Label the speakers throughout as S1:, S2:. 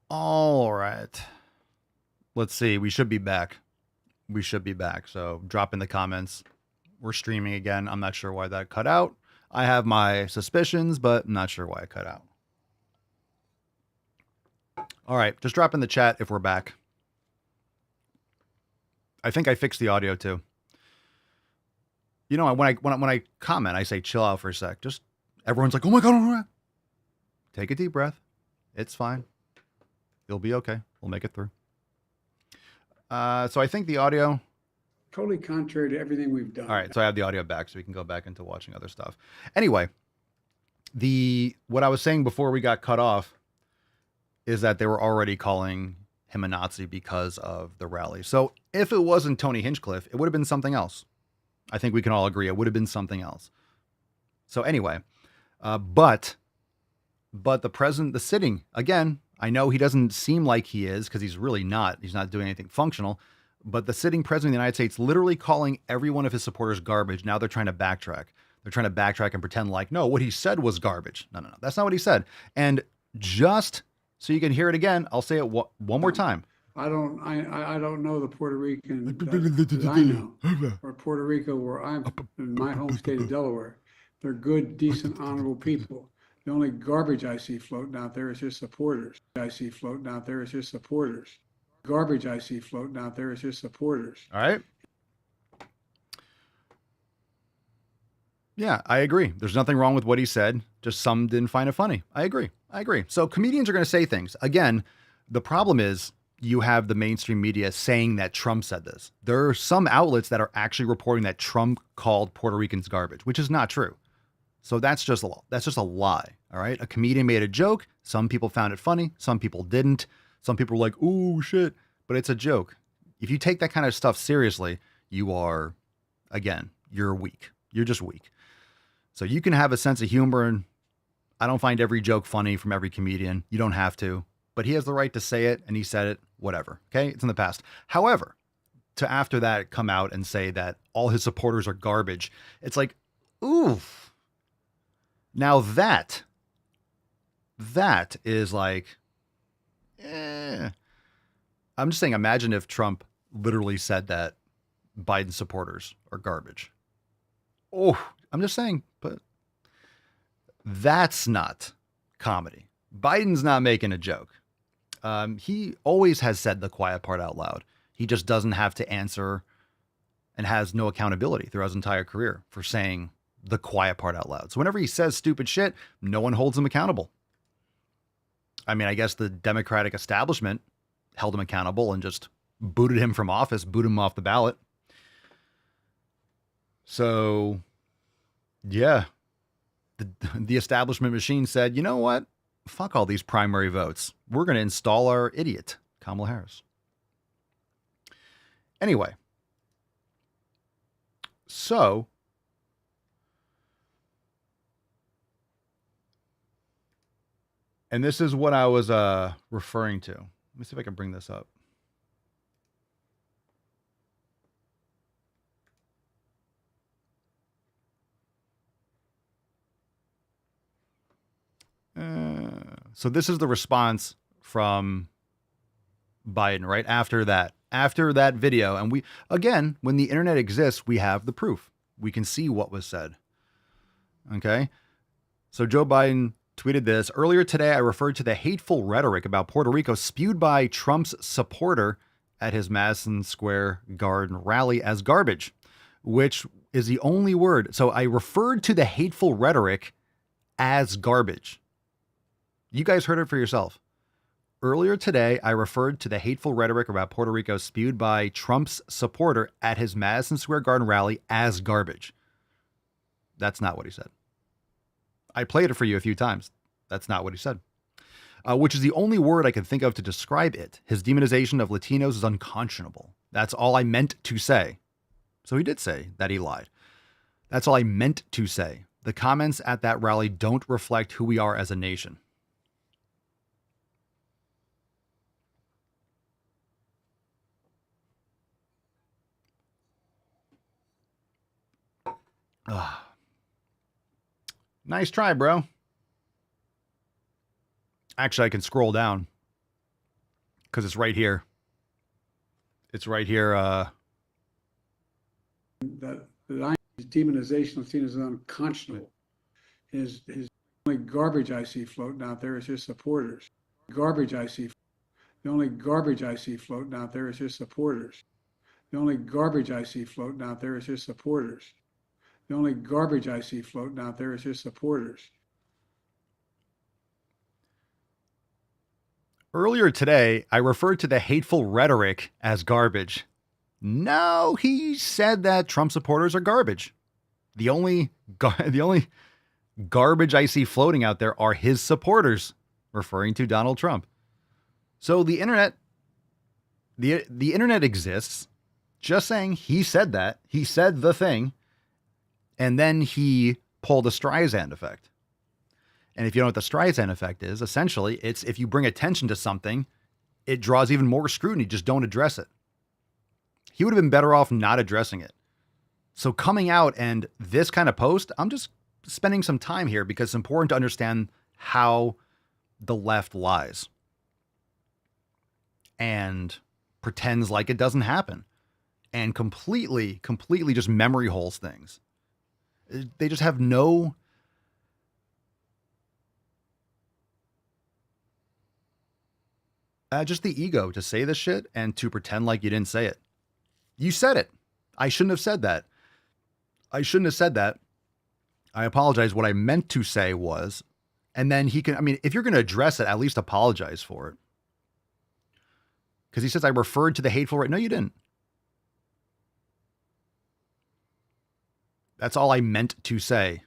S1: All right. Let's see. We should be back. We should be back. So drop in the comments. We're streaming again. I'm not sure why that cut out. I have my suspicions, but I'm not sure why it cut out. All right. Just drop in the chat if we're back. I think I fixed the audio too. You know, when I comment, I say chill out for a sec. Just everyone's like, oh my God. Take a deep breath. It's fine. You'll be okay. We'll make it through. So I think the audio.
S2: Totally contrary to everything we've done.
S1: All right, so I have the audio back, so we can go back into watching other stuff. Anyway, what I was saying before we got cut off is that they were already calling him a Nazi because of the rally. So if it wasn't Tony Hinchcliffe, it would have been something else. I think we can all agree it would have been something else. So anyway, but the president, the sitting, again, I know he doesn't seem like he is because he's really not. He's not doing anything functional. But the sitting president of the United States literally calling every one of his supporters garbage. Now they're trying to backtrack. They're trying to backtrack and pretend like, no, what he said was garbage. No. That's not what he said. And just so you can hear it again, I'll say it one more time.
S2: I don't know the Puerto Rican that I know, or Puerto Rico, where I'm in my home state of Delaware. They're good, decent, honorable people. The only garbage I see floating out there is his supporters. Garbage I see floating out there is his supporters.
S1: All right. Yeah, I agree. There's nothing wrong with what he said. Just some didn't find it funny. I agree. So comedians are going to say things. Again, the problem is you have the mainstream media saying that Trump said this. There are some outlets that are actually reporting that Trump called Puerto Ricans garbage, which is not true. So that's just a lie. All right. A comedian made a joke. Some people found it funny. Some people didn't. Some people were like, "Oh shit," but it's a joke. If you take that kind of stuff seriously, you're weak. You're just weak. So you can have a sense of humor, and I don't find every joke funny from every comedian. You don't have to, but he has the right to say it, and he said it, whatever. Okay. It's in the past. However, to after that come out and say that all his supporters are garbage, it's like, oof. Now that is like, I'm just saying, imagine if Trump literally said that Biden supporters are garbage. Oh, I'm just saying, but that's not comedy. Biden's not making a joke. He always has said the quiet part out loud. He just doesn't have to answer and has no accountability throughout his entire career for saying the quiet part out loud. So whenever he says stupid shit, no one holds him accountable. I mean, I guess the Democratic establishment held him accountable and just booted him from office, booted him off the ballot. So, yeah, the establishment machine said, you know what? Fuck all these primary votes. We're going to install our idiot, Kamala Harris. Anyway, so and this is what I was referring to. Let me see if I can bring this up. So this is the response from Biden right after that video. And when the internet exists, we have the proof. We can see what was said. Okay. So Joe Biden tweeted this earlier today. I referred to the hateful rhetoric about Puerto Rico spewed by Trump's supporter at his Madison Square Garden rally as garbage, which is the only word. So I referred to the hateful rhetoric as garbage. You guys heard it for yourself. Earlier today, I referred to the hateful rhetoric about Puerto Rico spewed by Trump's supporter at his Madison Square Garden rally as garbage. That's not what he said. I played it for you a few times. That's not what he said. Which is the only word I can think of to describe it. His demonization of Latinos is unconscionable. That's all I meant to say. So he did say that he lied. That's all I meant to say. The comments at that rally don't reflect who we are as a nation. Nice try, bro. Actually, I can scroll down. because it's right here. It's right here.
S2: That his demonization of Tina is unconscionable. His only garbage I see floating out there is his supporters. Garbage I see. The only garbage I see floating out there is his supporters. The only garbage I see floating out there is his supporters. The only garbage I see floating out there is his supporters.
S1: Earlier today, I referred to the hateful rhetoric as garbage. No, he said that Trump supporters are garbage. The only garbage I see floating out there are his supporters, referring to Donald Trump. So the internet exists. Just saying, he said that. He said the thing. And then he pulled a Streisand effect. And if you know what the Streisand effect is, essentially, it's if you bring attention to something, it draws even more scrutiny. Just don't address it. He would have been better off not addressing it. So coming out and this kind of post, I'm just spending some time here because it's important to understand how the left lies and pretends like it doesn't happen and completely just memory holes things. They just have no... just the ego to say this shit and to pretend like you didn't say it. You said it. I shouldn't have said that. I apologize. What I meant to say was, and then he can, I mean, if you're going to address it, at least apologize for it. Because he says, I referred to the hateful right. No, you didn't. That's all I meant to say.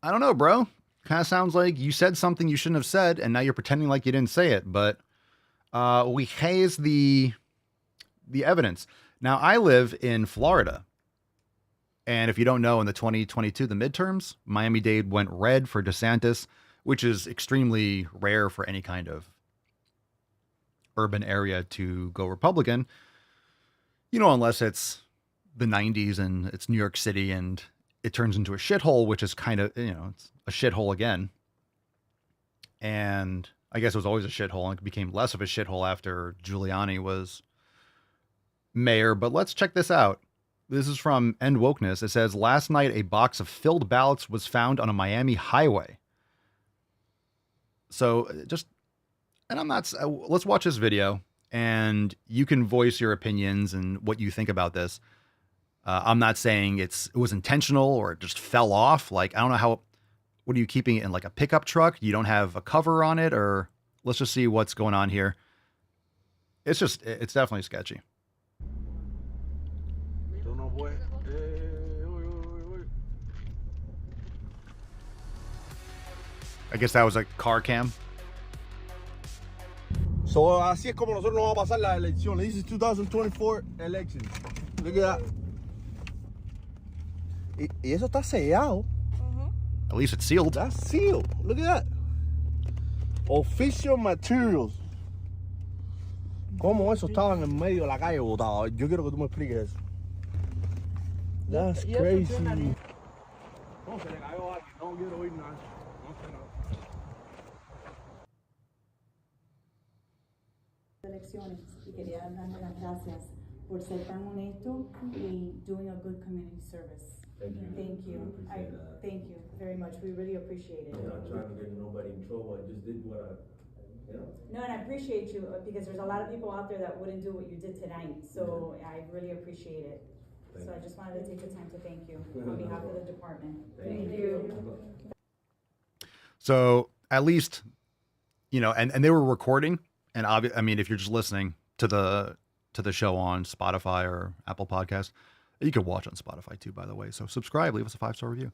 S1: I don't know, bro. Kind of sounds like you said something you shouldn't have said, and now you're pretending like you didn't say it. But we haze the evidence. Now, I live in Florida. And if you don't know, in the 2022, the midterms, Miami-Dade went red for DeSantis, which is extremely rare for any kind of urban area to go Republican. You know, unless it's the 90s and it's New York City and it turns into a shithole, which is kind of, you know, it's a shithole again. And I guess it was always a shithole and it became less of a shithole after Giuliani was mayor. But let's check this out. This is from End Wokeness. It says, last night, a box of filled ballots was found on a Miami highway. So just, and I'm not, let's watch this video and you can voice your opinions and what you think about this. I'm not saying it was intentional or it just fell off. Like, I don't know how, what are you keeping it in, like a pickup truck? You don't have a cover on it, or let's just see what's going on here. It's definitely sketchy. I guess that was a car cam.
S3: So así es como nosotros nos vamos a pasar la elección. This is 2024 election. Look at that. Y eso está sellado.
S1: At least it's sealed.
S3: That's sealed. Look at that. Official materials. ¿Cómo eso estaba en el medio de la calle botado? Yo quiero que tú me expliques eso. That's crazy. No, se le cayó algo. No quiero oír nada. No sé nada.
S4: Elecciones y quería darle las gracias por ser tan honesto y doing a good community service.
S5: Thank you.
S4: Thank you. Thank you very much. We really appreciate it.
S5: I'm not trying to get nobody in trouble. I just did what I,
S4: No, and I appreciate you because there's a lot of people out there that wouldn't do what you did tonight. So I really appreciate it. So I just wanted to take the time to thank you on behalf of the department. Thank you.
S1: So at least, you know, and they were recording, and I mean, if you're just listening to the show on Spotify or Apple Podcasts, you could watch on Spotify too, by the way. So subscribe, leave us a 5-star review.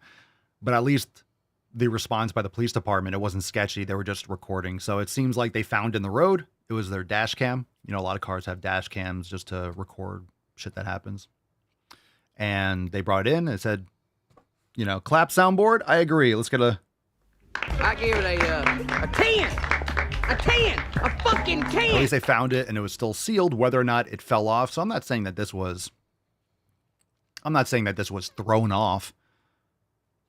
S1: But at least the response by the police department, it wasn't sketchy. They were just recording. So it seems like they found in the road. It was their dash cam. You know, a lot of cars have dash cams just to record shit that happens. And they brought it in. It said, you know, clap soundboard. I agree. Let's get
S6: I give it a 10. A 10. A fucking 10.
S1: At least they found it and it was still sealed, whether or not it fell off. So I'm not saying that this was thrown off.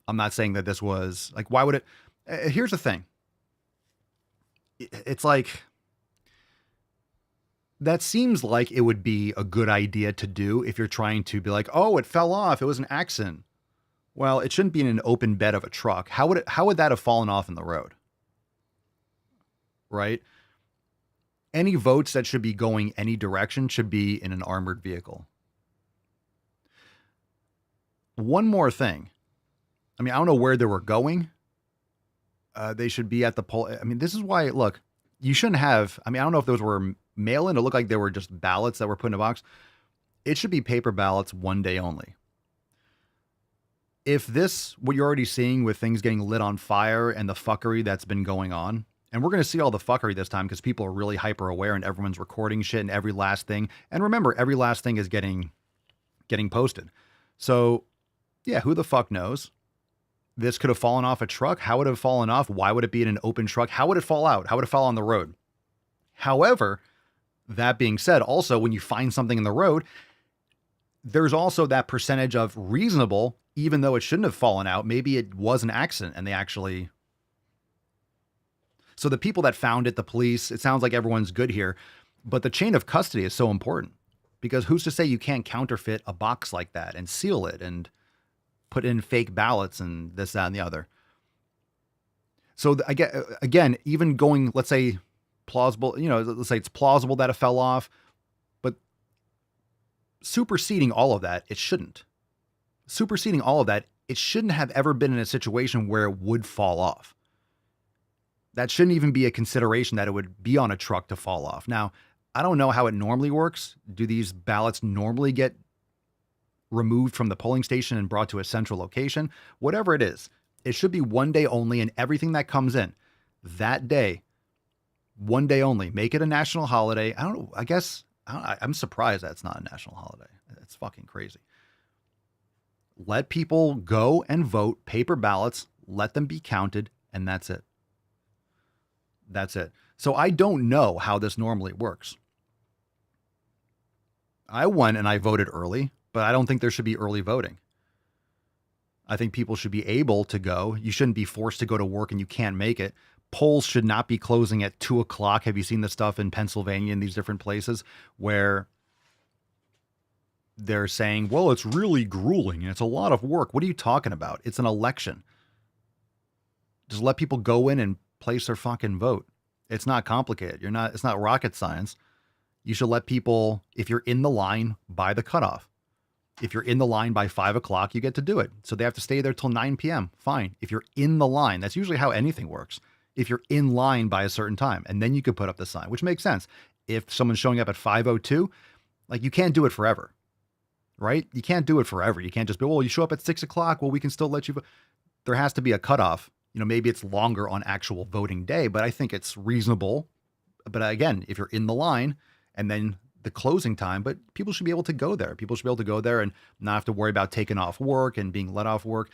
S1: I'm not saying that this was like, why would it? Here's the thing. It's like, that seems like it would be a good idea to do if you're trying to be like, oh, it fell off. It was an accident. Well, it shouldn't be in an open bed of a truck. How would that have fallen off in the road? Right? Any votes that should be going any direction should be in an armored vehicle. One more thing. I mean, I don't know where they were going. They should be at the poll. I mean, this is why, look, you shouldn't have, I mean, I don't know if those were mail-in. It looked like they were just ballots that were put in a box. It should be paper ballots one day only. If this, what you're already seeing with things getting lit on fire and the fuckery that's been going on, and we're going to see all the fuckery this time because people are really hyper aware and everyone's recording shit and every last thing. And remember, every last thing is getting posted. So yeah, who the fuck knows? This could have fallen off a truck. How would it have fallen off? Why would it be in an open truck? How would it fall out? How would it fall on the road? However, that being said, also when you find something in the road, there's also that percentage of reasonable, even though it shouldn't have fallen out. Maybe it was an accident and they actually. So the people that found it, the police, it sounds like everyone's good here, but the chain of custody is so important because who's to say you can't counterfeit a box like that and seal it and put in fake ballots and this, that, and the other. So I get, again, even going, let's say plausible, let's say it's plausible that it fell off, but superseding all of that, it shouldn't. Superseding all of that, it shouldn't have ever been in a situation where it would fall off. That shouldn't even be a consideration that it would be on a truck to fall off. Now, I don't know how it normally works. Do these ballots normally get removed from the polling station and brought to a central location? Whatever it is, it should be one day only, and everything that comes in that day, one day only. Make it a national holiday. I don't know. I guess I'm surprised that's not a national holiday. It's fucking crazy. Let people go and vote, paper ballots, let them be counted, and that's it. That's it. So I don't know how this normally works. I went and I voted early, but I don't think there should be early voting. I think people should be able to go. You shouldn't be forced to go to work and you can't make it. Polls should not be closing at 2:00. Have you seen the stuff in Pennsylvania and these different places where they're saying, well, it's really grueling and it's a lot of work? What are you talking about? It's an election. Just let people go in and place their fucking vote. It's not complicated. It's not rocket science. You should let people, if you're in the line by the cutoff, if you're in the line by 5:00, you get to do it. So they have to stay there till 9 p.m. Fine. If you're in the line, that's usually how anything works. If you're in line by a certain time, and then you could put up the sign, which makes sense. If someone's showing up at 5:02, like you can't do it forever, right? You can't do it forever. You can't just be, well, you show up at 6:00. Well, we can still let you vote. There has to be a cutoff. Maybe it's longer on actual voting day, but I think it's reasonable. But again, if you're in the line and then the closing time, but people should be able to go there. People should be able to go there and not have to worry about taking off work and being let off work.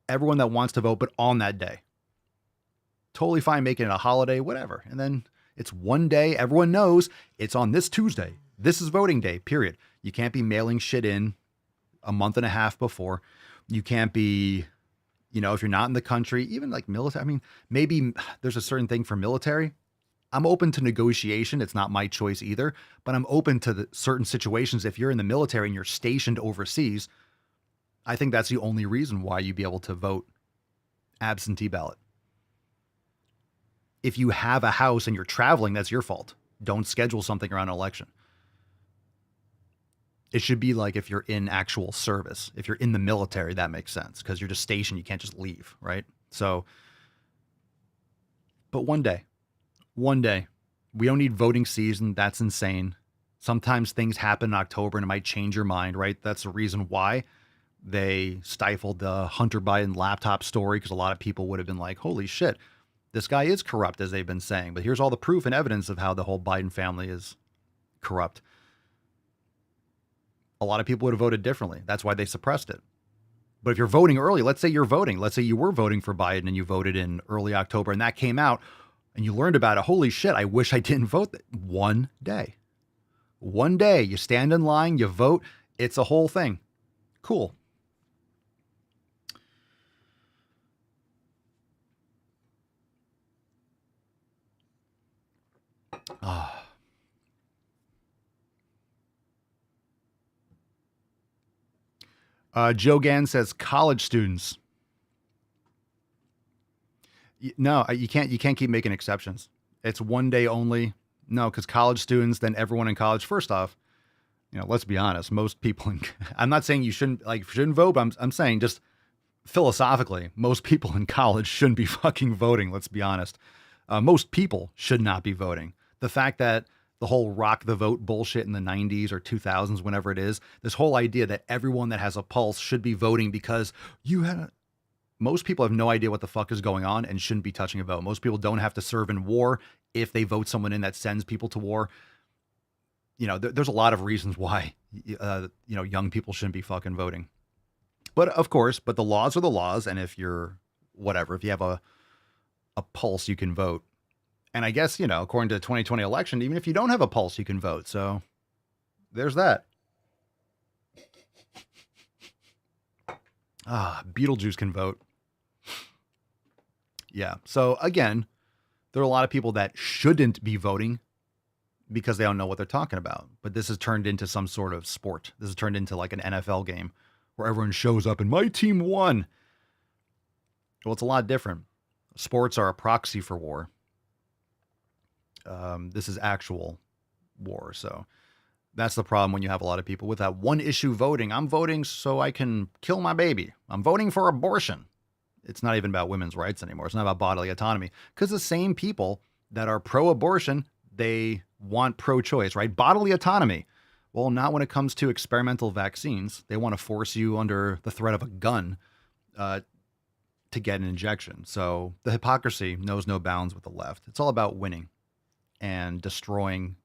S1: Everyone that wants to vote, but on that day. Totally fine making it a holiday, whatever. And then it's one day. Everyone knows it's on this Tuesday. This is voting day, period. You can't be mailing shit in a month and a half before. You can't be, if you're not in the country, even like military. I mean, maybe there's a certain thing for military. I'm open to negotiation. It's not my choice either, but I'm open to certain situations. If you're in the military and you're stationed overseas, I think that's the only reason why you'd be able to vote absentee ballot. If you have a house and you're traveling, that's your fault. Don't schedule something around an election. It should be like if you're in actual service. If you're in the military, that makes sense because you're just stationed. You can't just leave, right? So, but one day, we don't need voting season. That's insane. Sometimes things happen in October and it might change your mind, right? That's the reason why they stifled the Hunter Biden laptop story, because a lot of people would have been like, holy shit, this guy is corrupt, as they've been saying. But here's all the proof and evidence of how the whole Biden family is corrupt. A lot of people would have voted differently. That's why they suppressed it. But if you're voting early, let's say you were voting for Biden and you voted in early October and that came out and you learned about it. Holy shit, I wish I didn't vote. One day, you stand in line, you vote. It's a whole thing. Cool. Joe Gann says college students. No, you can't keep making exceptions. It's one day only. No, because college students, then everyone in college. First off, let's be honest. Most people, I'm not saying you shouldn't vote, but I'm saying just philosophically, most people in college shouldn't be fucking voting. Let's be honest. Most people should not be voting. The fact that the whole rock the vote bullshit in the 90s or 2000s, whenever it is, this whole idea that everyone that has a pulse should be voting because most people have no idea what the fuck is going on and shouldn't be touching a vote. Most people don't have to serve in war if they vote someone in that sends people to war. There's a lot of reasons why, young people shouldn't be fucking voting. But of course, the laws are the laws. And if you're if you have a pulse, you can vote. And I guess, according to the 2020 election, even if you don't have a pulse, you can vote. So there's that. Beetlejuice can vote. Yeah. So again, there are a lot of people that shouldn't be voting because they don't know what they're talking about. But this has turned into some sort of sport. This has turned into like an NFL game where everyone shows up and my team won. Well, it's a lot different. Sports are a proxy for war. This is actual war. So that's the problem when you have a lot of people with that one issue voting. I'm voting so I can kill my baby. I'm voting for abortion. It's not even about women's rights anymore. It's not about bodily autonomy, because the same people that are pro-abortion, they want pro-choice, right? Bodily autonomy. Well, not when it comes to experimental vaccines. They want to force you under the threat of a gun to get an injection. So the hypocrisy knows no bounds with the left. It's all about winning and destroying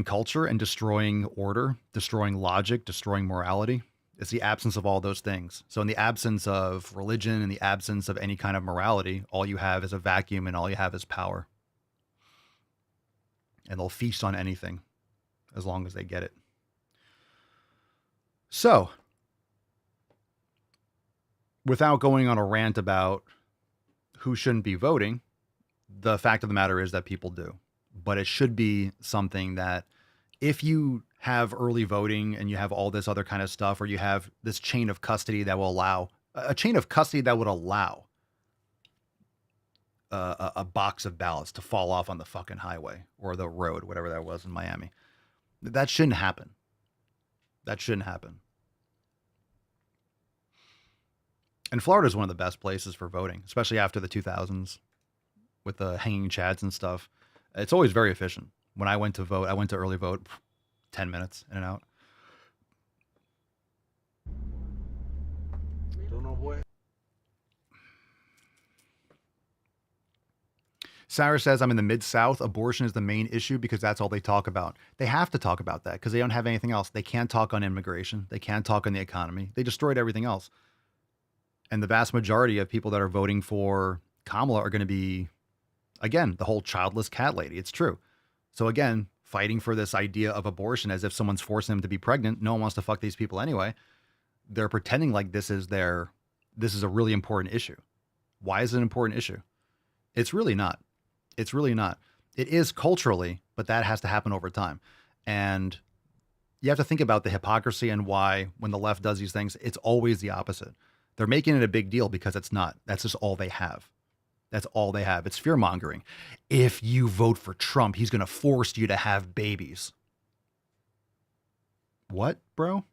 S1: culture and destroying order, destroying logic, destroying morality. It's the absence of all those things. So in the absence of religion, in the absence of any kind of morality, all you have is a vacuum and all you have is power. And they'll feast on anything as long as they get it. So, without going on a rant about who shouldn't be voting, the fact of the matter is that people do. But it should be something that if you have early voting and you have all this other kind of stuff, or you have this chain of custody that will allow a box of ballots to fall off on the fucking highway or the road, whatever that was in Miami. That shouldn't happen. That shouldn't happen. And Florida is one of the best places for voting, especially after the 2000s with the hanging chads and stuff. It's always very efficient. When I went to vote, I went to early vote, 10 minutes in and out.
S3: Don't know, boy.
S1: Sarah says, I'm in the Mid-South. Abortion is the main issue because that's all they talk about. They have to talk about that because they don't have anything else. They can't talk on immigration. They can't talk on the economy. They destroyed everything else. And the vast majority of people that are voting for Kamala are going to be, again, the whole childless cat lady. It's true. So again, fighting for this idea of abortion as if someone's forcing them to be pregnant. No one wants to fuck these people anyway. They're pretending like this is a really important issue. Why is it an important issue? It's really not. It's really not. It is culturally, but that has to happen over time. And you have to think about the hypocrisy and why when the left does these things, it's always the opposite. They're making it a big deal because it's not. That's just all they have. That's all they have. It's fear mongering. If you vote for Trump, he's going to force you to have babies. What, bro?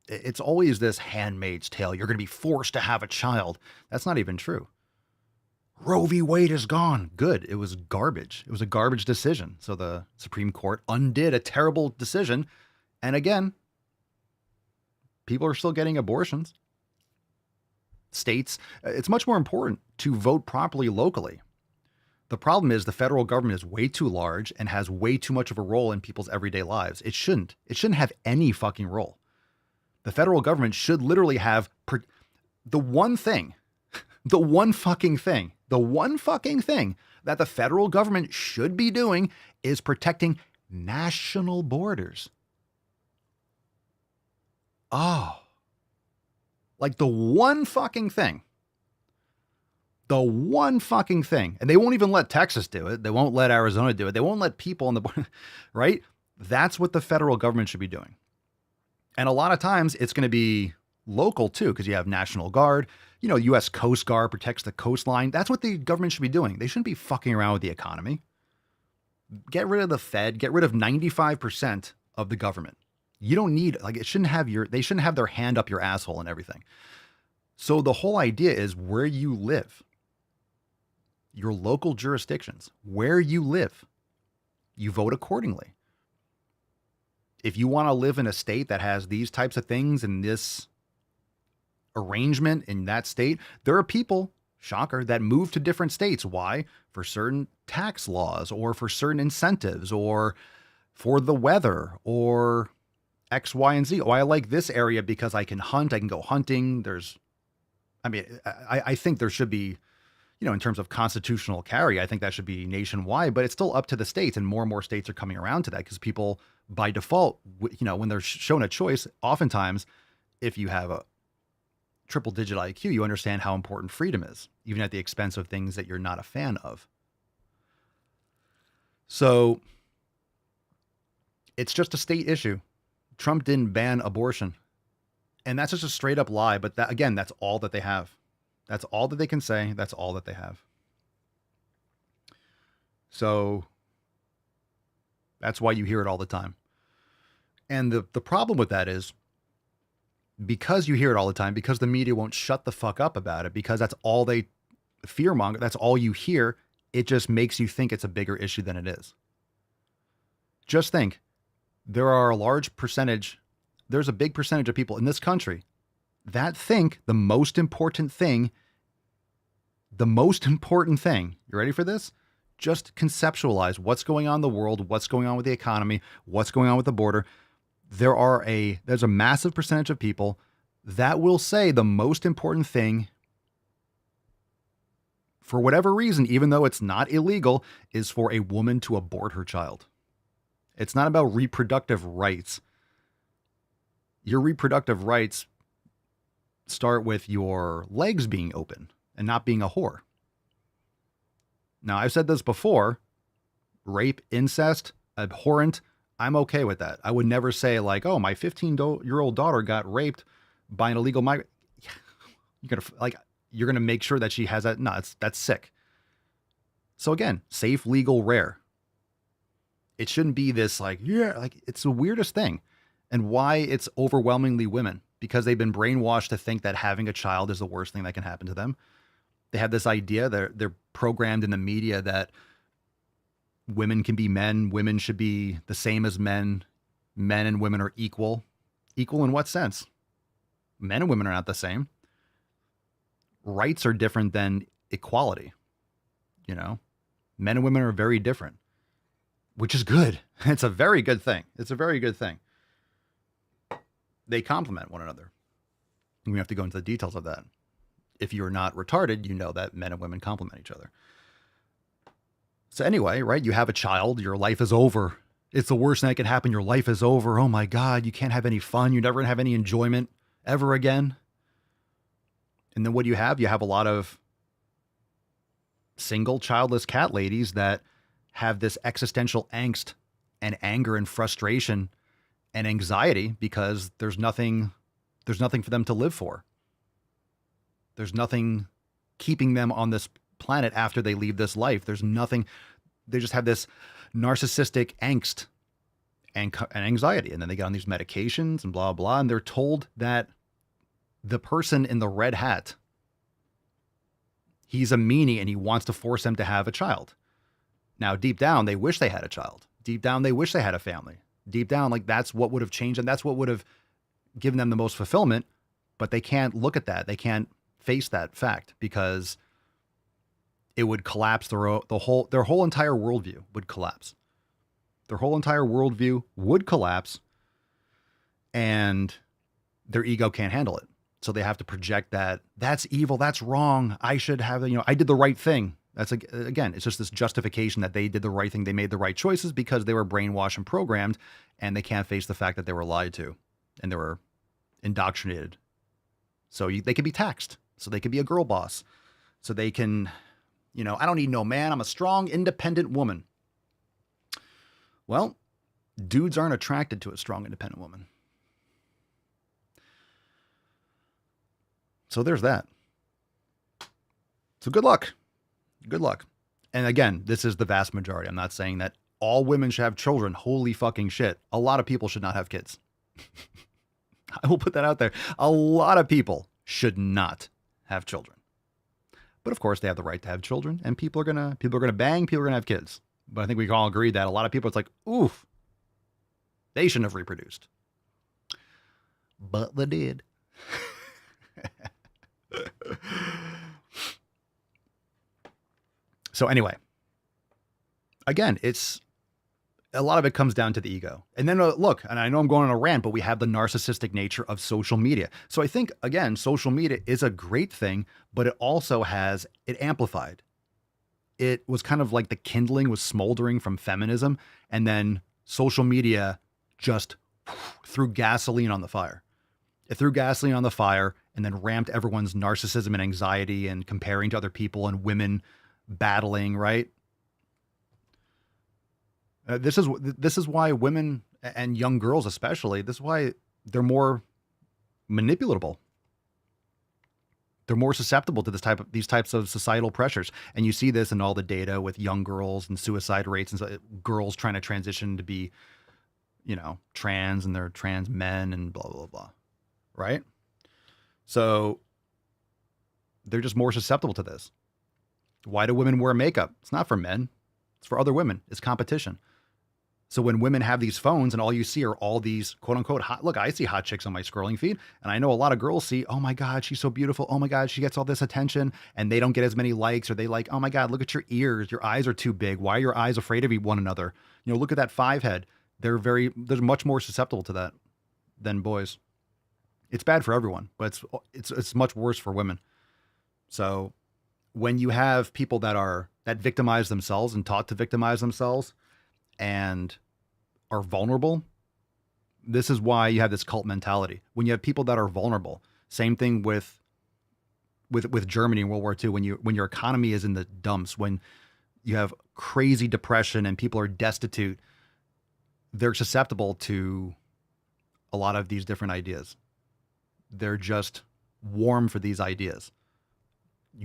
S1: It's always this Handmaid's Tale. You're going to be forced to have a child. That's not even true. Roe v. Wade is gone. Good. It was garbage. It was a garbage decision. So the Supreme Court undid a terrible decision. And again, people are still getting abortions. States, it's much more important to vote properly locally. The problem is the federal government is way too large and has way too much of a role in people's everyday lives. It shouldn't have any fucking role. The federal government should literally have the one fucking thing that the federal government should be doing is protecting national borders. Oh, like the one fucking thing The one fucking thing, and they won't even let Texas do it. They won't let Arizona do it. They won't let people on the board, right? That's what the federal government should be doing. And a lot of times it's going to be local too, because you have National Guard, you know, U.S. Coast Guard protects the coastline. That's what the government should be doing. They shouldn't be fucking around with the economy. Get rid of the Fed, get rid of 95% of the government. You don't need, like, they shouldn't have their hand up your asshole and everything. So the whole idea is where you live, your local jurisdictions, where you live, you vote accordingly. If you want to live in a state that has these types of things and this arrangement in that state, there are people, shocker, that move to different states. Why? For certain tax laws or for certain incentives or for the weather or X, Y, and Z. Oh, I like this area because I can hunt. I can go hunting. I think there should be, you know, in terms of constitutional carry, I think that should be nationwide, but it's still up to the states, and more states are coming around to that because people by default, you know, when they're shown a choice, oftentimes if you have a triple digit IQ, you understand how important freedom is, even at the expense of things that you're not a fan of. So it's just a state issue. Trump didn't ban abortion. And that's just a straight up lie. But that, again, that's all that they have. That's all that they can say. That's all that they have. So that's why you hear it all the time. And the problem with that is because you hear it all the time, because the media won't shut the fuck up about it, because that's all they fearmonger, that's all you hear, it just makes you think it's a bigger issue than it is. Just think, there's a big percentage of people in this country that think the most important thing, you ready for this? Just conceptualize what's going on in the world, what's going on with the economy, what's going on with the border. There's a massive percentage of people that will say the most important thing, for whatever reason, even though it's not illegal, is for a woman to abort her child. It's not about reproductive rights. Your reproductive rights start with your legs being open and not being a whore. Now, I've said this before, rape, incest, abhorrent, I'm okay with that. I would never say like, oh, my 15-year-old daughter got raped by an illegal migrant. You're gonna make sure that she has that. No, that's sick. So again, safe, legal, rare. It shouldn't be this it's the weirdest thing. And why it's overwhelmingly women, because they've been brainwashed to think that having a child is the worst thing that can happen to them. They have this idea that they're programmed in the media that women can be men, women should be the same as men, men and women are equal. Equal in what sense? Men and women are not the same. Rights are different than equality. You know, men and women are very different, which is good. It's a very good thing. It's a very good thing. They complement one another. And we have to go into the details of that. If you're not retarded, you know that men and women complement each other. So anyway, right, you have a child, your life is over. It's the worst thing that can happen. Your life is over. Oh my God, you can't have any fun. You're never going to have any enjoyment ever again. And then what do you have? You have a lot of single childless cat ladies that have this existential angst and anger and frustration and anxiety because there's nothing for them to live for. There's nothing keeping them on this planet after they leave this life. There's nothing. They just have this narcissistic angst and anxiety. And then they get on these medications and blah, blah. And they're told that the person in the red hat, he's a meanie and he wants to force them to have a child. Now, deep down, they wish they had a child. Deep down, they wish they had a family. Deep down, like that's what would have changed and that's what would have given them the most fulfillment. But they can't look at that. They can't face that fact because it would collapse their whole entire worldview would collapse. Their whole entire worldview would collapse and their ego can't handle it. So they have to project that that's evil. That's wrong. I should have, I did the right thing. That's again, it's just this justification that they did the right thing. They made the right choices because they were brainwashed and programmed and they can't face the fact that they were lied to and they were indoctrinated. So they could be taxed. So they could be a girl boss. So they can, I don't need no man. I'm a strong, independent woman. Well, dudes aren't attracted to a strong, independent woman. So there's that. So good luck. Good luck. And again, this is the vast majority. I'm not saying that all women should have children. Holy fucking shit. A lot of people should not have kids. I will put that out there. A lot of people should not have children. But of course, they have the right to have children, and people are gonna bang, people are gonna have kids. But I think we can all agree that a lot of people, it's like, oof, they shouldn't have reproduced. But they did. So anyway, again, it's a lot of it comes down to the ego. And then look, and I know I'm going on a rant, but we have the narcissistic nature of social media. So I think, again, social media is a great thing, but it also has it amplified. It was kind of like the kindling was smoldering from feminism, and then social media just threw gasoline on the fire. It threw gasoline on the fire and then ramped everyone's narcissism and anxiety and comparing to other people and women battling, right? This is why women and young girls especially, this is why they're more manipulatable. They're more susceptible to these types of societal pressures. And you see this in all the data with young girls and suicide rates and girls trying to transition to be, trans, and they're trans men and blah, blah, blah. Right? So they're just more susceptible to this. Why do women wear makeup? It's not for men. It's for other women. It's competition. So when women have these phones and all you see are all these quote unquote hot, look, I see hot chicks on my scrolling feed, and I know a lot of girls see, oh my God, she's so beautiful. Oh my God, she gets all this attention, and they don't get as many likes, or they like, oh my God, look at your ears. Your eyes are too big. Why are your eyes afraid of one another? Look at that 5 head. They're much more susceptible to that than boys. It's bad for everyone, but it's much worse for women. So when you have people that victimize themselves and taught to victimize themselves and are vulnerable, this is why you have this cult mentality. When you have people that are vulnerable, same thing with Germany in World War II, when your economy is in the dumps, when you have crazy depression and people are destitute, they're susceptible to a lot of these different ideas. They're just warm for these ideas,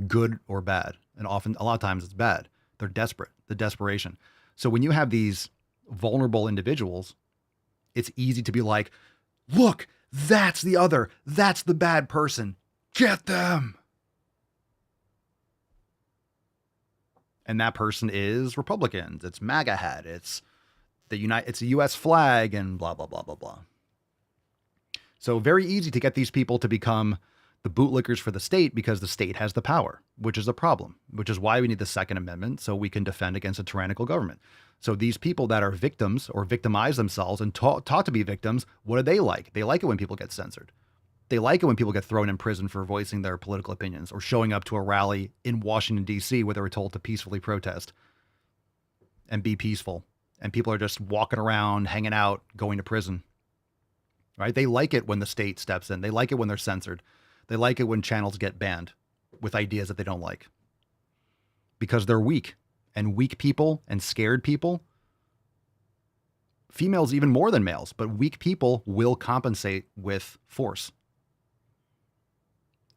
S1: good or bad. And often, a lot of times it's bad. They're desperate, the desperation. So when you have these vulnerable individuals, it's easy to be like, look, that's the bad person. Get them. And that person is Republicans. It's MAGA hat. It's the US flag and blah, blah, blah, blah, blah. So very easy to get these people to become the bootlickers for the state because the state has the power, which is a problem, which is why we need the Second Amendment so we can defend against a tyrannical government. So these people that are victims or victimize themselves and taught to be victims, what do they like? They like it when people get censored. They like it when people get thrown in prison for voicing their political opinions or showing up to a rally in Washington, D.C. where they were told to peacefully protest and be peaceful. And people are just walking around, hanging out, going to prison. Right? They like it when the state steps in. They like it when they're censored. They like it when channels get banned with ideas that they don't like because they're weak, and weak people and scared people, females even more than males, but weak people will compensate with force.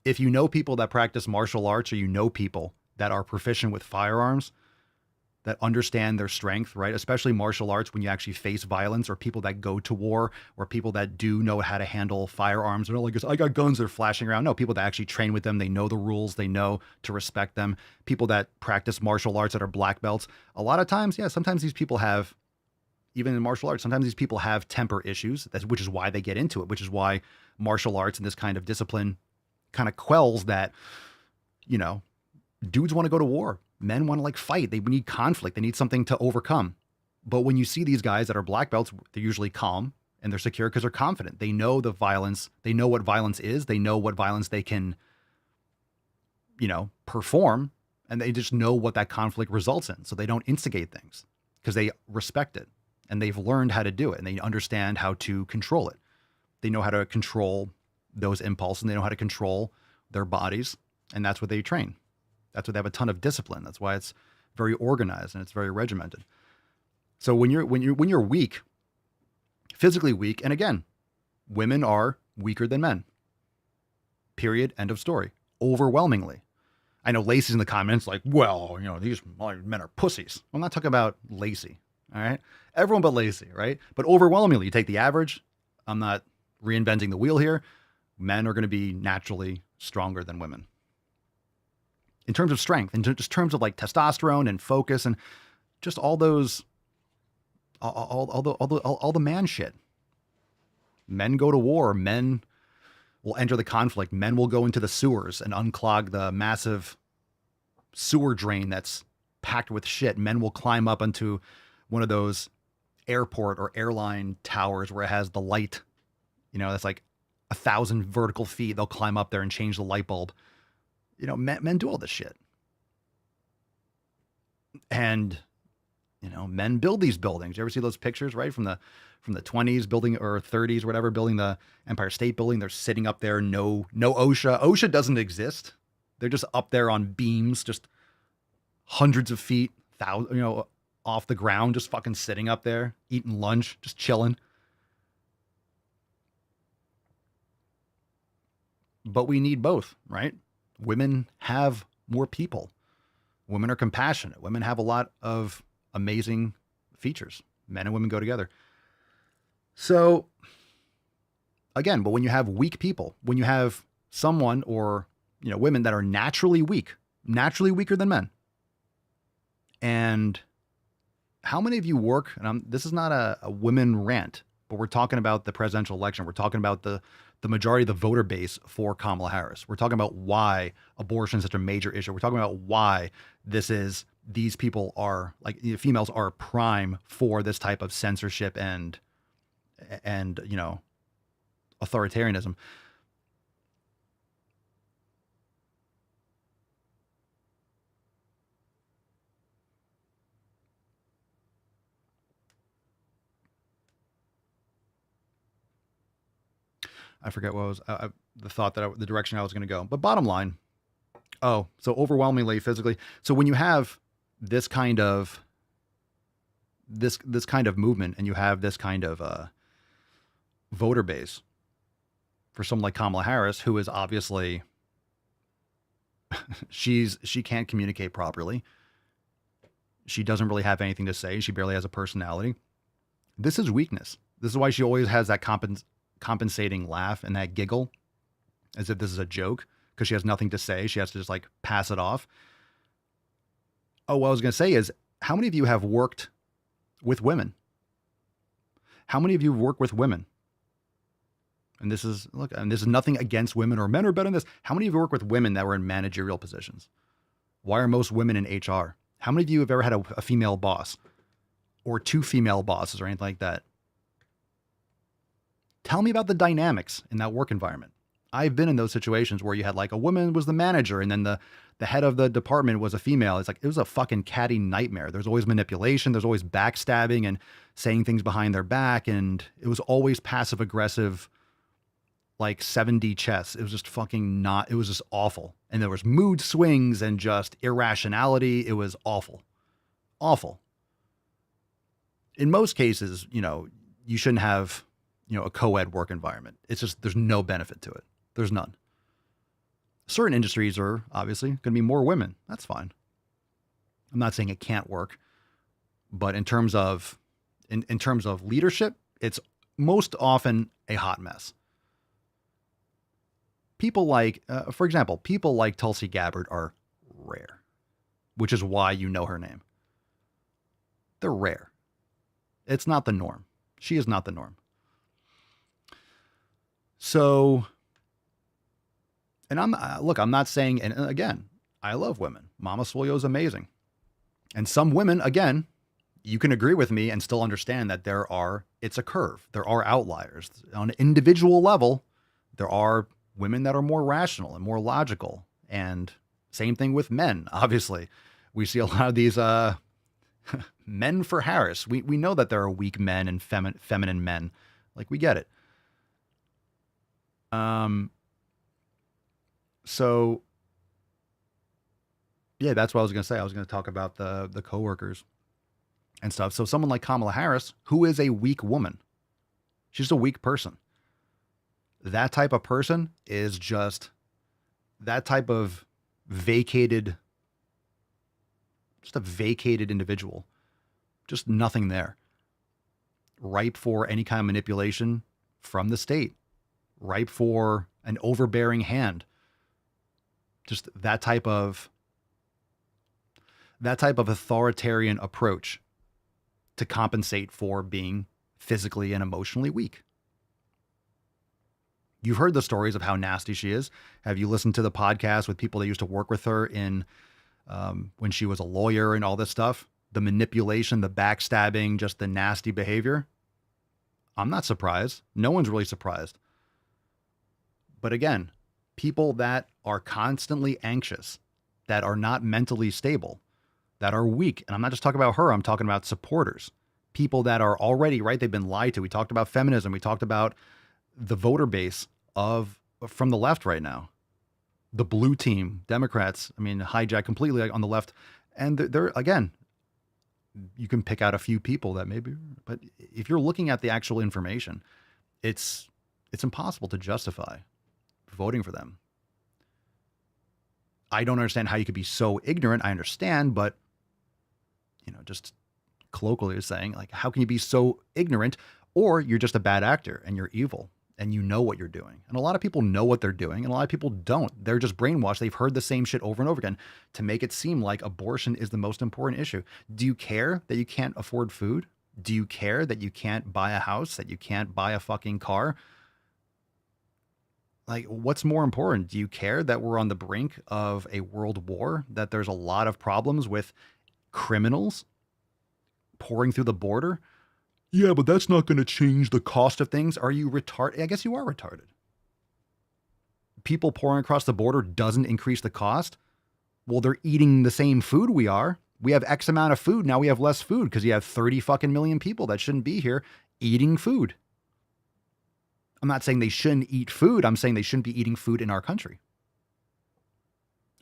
S1: If you know people that practice martial arts, or you know people that are proficient with firearms, that understand their strength, right? Especially martial arts, when you actually face violence, or people that go to war, or people that do know how to handle firearms. They're not like, I got guns, they're flashing around. No, people that actually train with them. They know the rules. They know to respect them. People that practice martial arts that are black belts. A lot of times, sometimes these people have, even in martial arts, sometimes these people have temper issues, which is why they get into it, which is why martial arts and this kind of discipline kind of quells that, dudes want to go to war. Men want to fight. They need conflict. They need something to overcome. But when you see these guys that are black belts, they're usually calm and they're secure because they're confident. They know the violence. They know what violence is. They know what violence they can, perform. And they just know what that conflict results in. So they don't instigate things because they respect it and they've learned how to do it and they understand how to control it. They know how to control those impulses and they know how to control their bodies. And that's what they train. That's why they have a ton of discipline. That's why it's very organized and it's very regimented. So when you're weak, physically weak, and again, women are weaker than men. Period. End of story. Overwhelmingly. I know Lacey's in the comments like, well, these men are pussies. I'm not talking about Lacey. All right. Everyone but Lacey, right? But overwhelmingly, you take the average. I'm not reinventing the wheel here. Men are going to be naturally stronger than women. In terms of strength, in just terms of like testosterone and focus and just all those, all the man shit. Men go to war. Men will enter the conflict. Men will go into the sewers and unclog the massive sewer drain that's packed with shit. Men will climb up onto one of those airport or airline towers where it has the light, that's like 1,000 vertical feet. They'll climb up there and change the light bulb. Men do all this shit. And, men build these buildings. You ever see those pictures, right? From the 20s building or 30s, whatever, building the Empire State Building. They're sitting up there. No OSHA. OSHA doesn't exist. They're just up there on beams, just hundreds of feet, off the ground, just fucking sitting up there, eating lunch, just chilling. But we need both, right? Women have more people. Women are compassionate. Women have a lot of amazing features. Men and women go together. So, again, but when you have weak people, when you have someone or, women that are naturally weak, naturally weaker than men. And how many of you work, and this is not a women rant, but we're talking about the presidential election. We're talking about the majority of the voter base for Kamala Harris. We're talking about why abortion is such a major issue. We're talking about why these people are like, females are prime for this type of censorship and authoritarianism. I forget what was the thought that the direction I was going to go. But bottom line, so overwhelmingly physically. So when you have this kind of movement and you have this kind of voter base for someone like Kamala Harris, who is obviously she can't communicate properly. She doesn't really have anything to say. She barely has a personality. This is weakness. This is why she always has that compensating laugh and that giggle as if this is a joke, because she has nothing to say. She has to just like pass it off. Oh, what I was going to say is, how many of you have worked with women? How many of you work with women? And this is nothing against women or men are better than this. How many of you work with women that were in managerial positions? Why are most women in HR? How many of you have ever had a female boss or two female bosses or anything like that? Tell me about the dynamics in that work environment. I've been in those situations where you had like a woman was the manager and then the head of the department was a female. It's like, it was a fucking catty nightmare. There's always manipulation. There's always backstabbing and saying things behind their back. And it was always passive aggressive, like 7D chess. It was just it was just awful. And there was mood swings and just irrationality. It was awful. Awful. In most cases, you shouldn't have, a co-ed work environment. It's just, there's no benefit to it. There's none. Certain industries are obviously going to be more women. That's fine. I'm not saying it can't work, but in terms of leadership, it's most often a hot mess. People like, for example, people like Tulsi Gabbard are rare, which is why you know her name. They're rare. It's not the norm. She is not the norm. So, and I'm not saying, and again, I love women. Mama Swolio is amazing. And some women, again, you can agree with me and still understand that it's a curve. There are outliers. On an individual level, there are women that are more rational and more logical. And same thing with men, obviously. We see a lot of these men for Harris. We know that there are weak men and feminine men. Like, we get it. So Yeah, that's what I was going to say. I was going to talk about the coworkers and stuff. So someone like Kamala Harris, who is a weak woman, she's a weak person. That type of person is just that type of vacated, just a vacated individual, just nothing there, ripe for any kind of manipulation from the state, ripe for an overbearing hand. Just that type of authoritarian approach to compensate for being physically and emotionally weak. You've heard the stories of how nasty she is. Have you listened to the podcast with people that used to work with her in when she was a lawyer and all this stuff? The manipulation, the backstabbing, just the nasty behavior. I'm not surprised. No one's really surprised. But again, people that are constantly anxious, that are not mentally stable, that are weak. And I'm not just talking about her. I'm talking about supporters, people that are already, right? They've been lied to. We talked about feminism. We talked about the voter base from the left right now. The blue team, Democrats, hijacked completely on the left. And they're again, you can pick out a few people that maybe, but if you're looking at the actual information, it's impossible to justify voting for them. I don't understand how you could be so ignorant. I understand, but just colloquially saying, like, how can you be so ignorant? Or you're just a bad actor and you're evil and you know what you're doing. And a lot of people know what they're doing and a lot of people don't. They're just brainwashed. They've heard the same shit over and over again to make it seem like abortion is the most important issue. Do you care that you can't afford food? Do you care that you can't buy a house, that you can't buy a fucking car? Like, what's more important? Do you care that we're on the brink of a world war, that there's a lot of problems with criminals pouring through the border? Yeah, but that's not going to change the cost of things. Are you retarded? I guess you are retarded. People pouring across the border doesn't increase the cost. Well, they're eating the same food we are. We have X amount of food. Now we have less food because you have 30 fucking million people that shouldn't be here eating food. I'm not saying they shouldn't eat food. I'm saying they shouldn't be eating food in our country.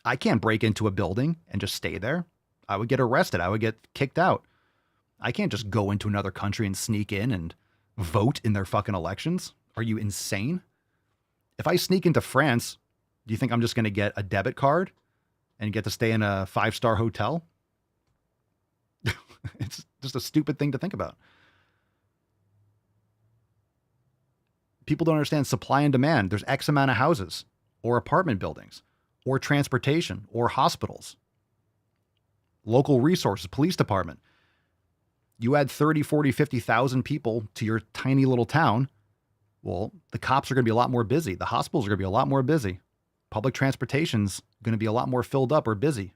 S1: I can't break into a building and just stay there. I would get arrested. I would get kicked out. I can't just go into another country and sneak in and vote in their fucking elections. Are you insane? If I sneak into France, do you think I'm just going to get a debit card and get to stay in a 5-star hotel? It's just a stupid thing to think about. People don't understand supply and demand. There's X amount of houses or apartment buildings or transportation or hospitals, local resources, police department. You add 30, 40, 50,000 people to your tiny little town. Well, the cops are going to be a lot more busy. The hospitals are going to be a lot more busy. Public transportation's going to be a lot more filled up or busy.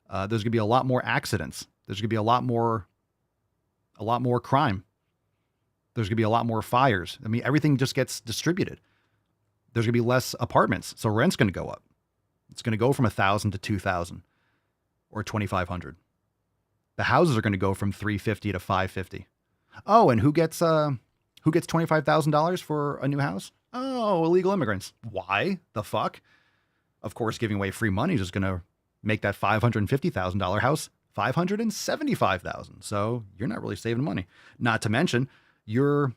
S1: There's going to be a lot more accidents. There's going to be a lot more crime. There's going to be a lot more fires. Everything just gets distributed. There's going to be less apartments, so rent's going to go up. It's going to go from 1,000 to 2,000 or 2,500. The houses are going to go from 350 to 550. Oh, and who gets $25,000 for a new house? Oh, illegal immigrants. Why the fuck? Of course, giving away free money is just going to make that $550,000 house $575,000. So you're not really saving money. Not to mention, your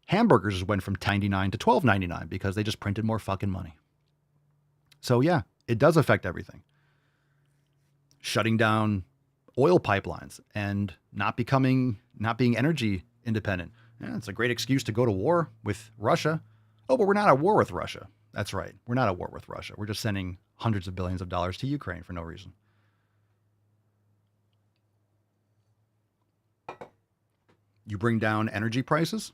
S1: hamburgers went from $10.99 to $12.99 because they just printed more fucking money. So yeah, it does affect everything. Shutting down oil pipelines and not being energy independent. Yeah, it's a great excuse to go to war with Russia. Oh, but we're not at war with Russia. That's right. We're not at war with Russia. We're just sending hundreds of billions of dollars to Ukraine for no reason. You bring down energy prices,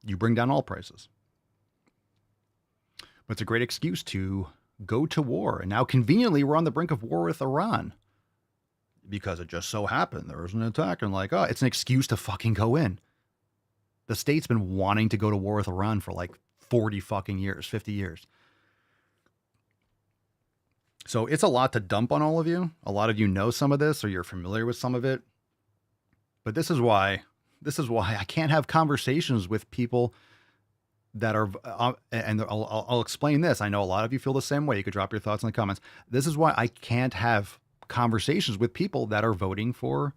S1: you bring down all prices. But it's a great excuse to go to war. And now conveniently, we're on the brink of war with Iran because it just so happened there was an attack and it's an excuse to fucking go in. The state's been wanting to go to war with Iran for 40 fucking years, 50 years. So it's a lot to dump on all of you. A lot of you know some of this or you're familiar with some of it. But this is why I can't have conversations with people that are, and I'll explain this. I know a lot of you feel the same way. You could drop your thoughts in the comments. This is why I can't have conversations with people that are voting for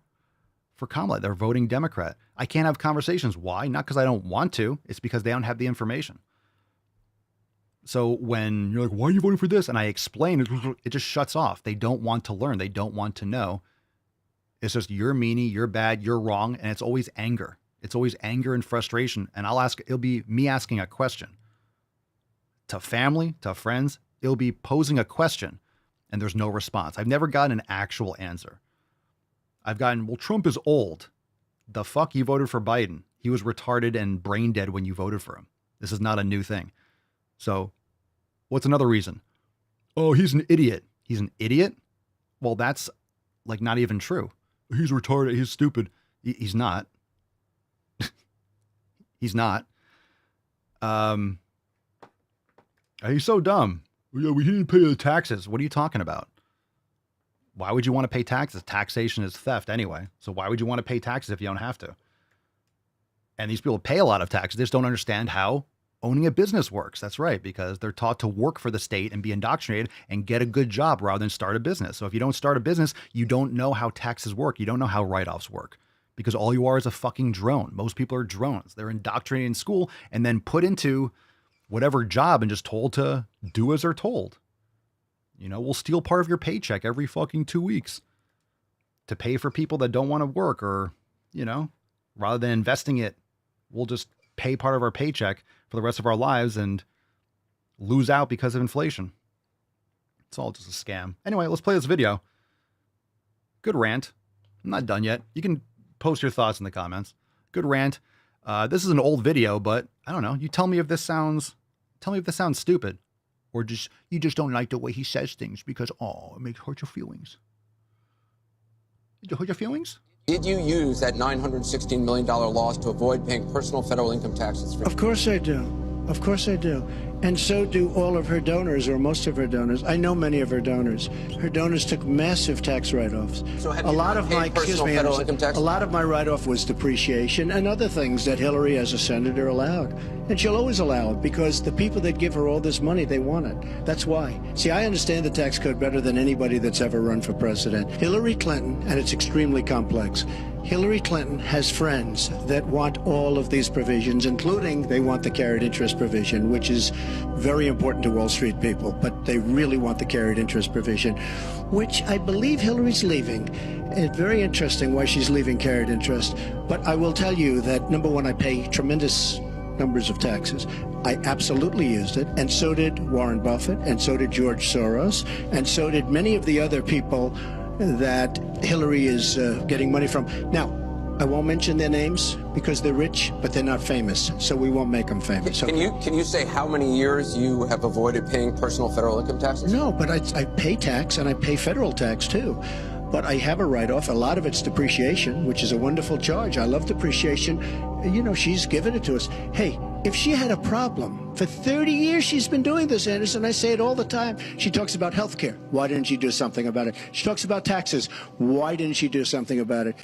S1: Kamala. They're voting Democrat. I can't have conversations. Why? Not because I don't want to. It's because they don't have the information. So when you're like, why are you voting for this? And I explain, it just shuts off. They don't want to learn. They don't want to know. It's just, you're meanie, you're bad, you're wrong. And it's always anger. It's always anger and frustration. And it'll be me asking a question to family, to friends. It'll be posing a question and there's no response. I've never gotten an actual answer. I've gotten, well, Trump is old. The fuck, you voted for Biden. He was retarded and brain dead when you voted for him. This is not a new thing. So what's another reason? Oh, he's an idiot. He's an idiot? Well, that's like not even true. He's retarded. He's stupid. He's not. He's not. He's so dumb. Yeah, we didn't pay the taxes. What are you talking about? Why would you want to pay taxes? Taxation is theft anyway. So why would you want to pay taxes if you don't have to? And these people pay a lot of taxes. They just don't understand how owning a business works. That's right, because they're taught to work for the state and be indoctrinated and get a good job rather than start a business. So if you don't start a business, you don't know how taxes work. You don't know how write-offs work, because all you are is a fucking drone. Most people are drones. They're indoctrinated in school and then put into whatever job and just told to do as they're told. You know, we'll steal part of your paycheck every fucking 2 weeks to pay for people that don't want to work, or, you know, rather than investing it, we'll just pay part of our paycheck for the rest of our lives and lose out because of inflation. It's all just a scam. Anyway, let's play this video. Good rant. I'm not done yet. You can post your thoughts in the comments. Good rant. This is an old video, but I don't know. You tell me if this sounds stupid, or just you just don't like the way he says things because, oh, it makes hurt your feelings. Did it hurt your feelings?
S7: Did you use that $916 million loss to avoid paying personal federal income taxes?
S8: Of course I do. Of course I do. And so do all of her donors, or most of her donors. I know many of her donors. Her donors took massive tax write-offs.
S7: So have you not paid personal federal income tax?
S8: A lot of my write-off was depreciation and other things that Hillary, as a senator, allowed. And she'll always allow it, because the people that give her all this money, they want it. That's why. See, I understand the tax code better than anybody that's ever run for president. Hillary Clinton, and it's extremely complex, Hillary Clinton has friends that want all of these provisions, including they want the carried interest provision, which is very important to Wall Street people, but they really want the carried interest provision, which I believe Hillary's leaving. It's very interesting why she's leaving carried interest. But I will tell you that, number one, I pay tremendous numbers of taxes. I absolutely used it, and so did Warren Buffett, and so did George Soros, and so did many of the other people that Hillary is getting money from. Now, I won't mention their names because they're rich, but they're not famous, so we won't make them famous.
S7: Can you say how many years you have avoided paying personal federal income taxes?
S8: No, but I pay tax, and I pay federal tax too. But I have a write-off. A lot of it's depreciation, which is a wonderful charge. I love depreciation. You know, she's given it to us. Hey, if she had a problem, for 30 years she's been doing this, Anderson. I say it all the time. She talks about health care. Why didn't she do something about it? She talks about taxes. Why didn't she do something about it?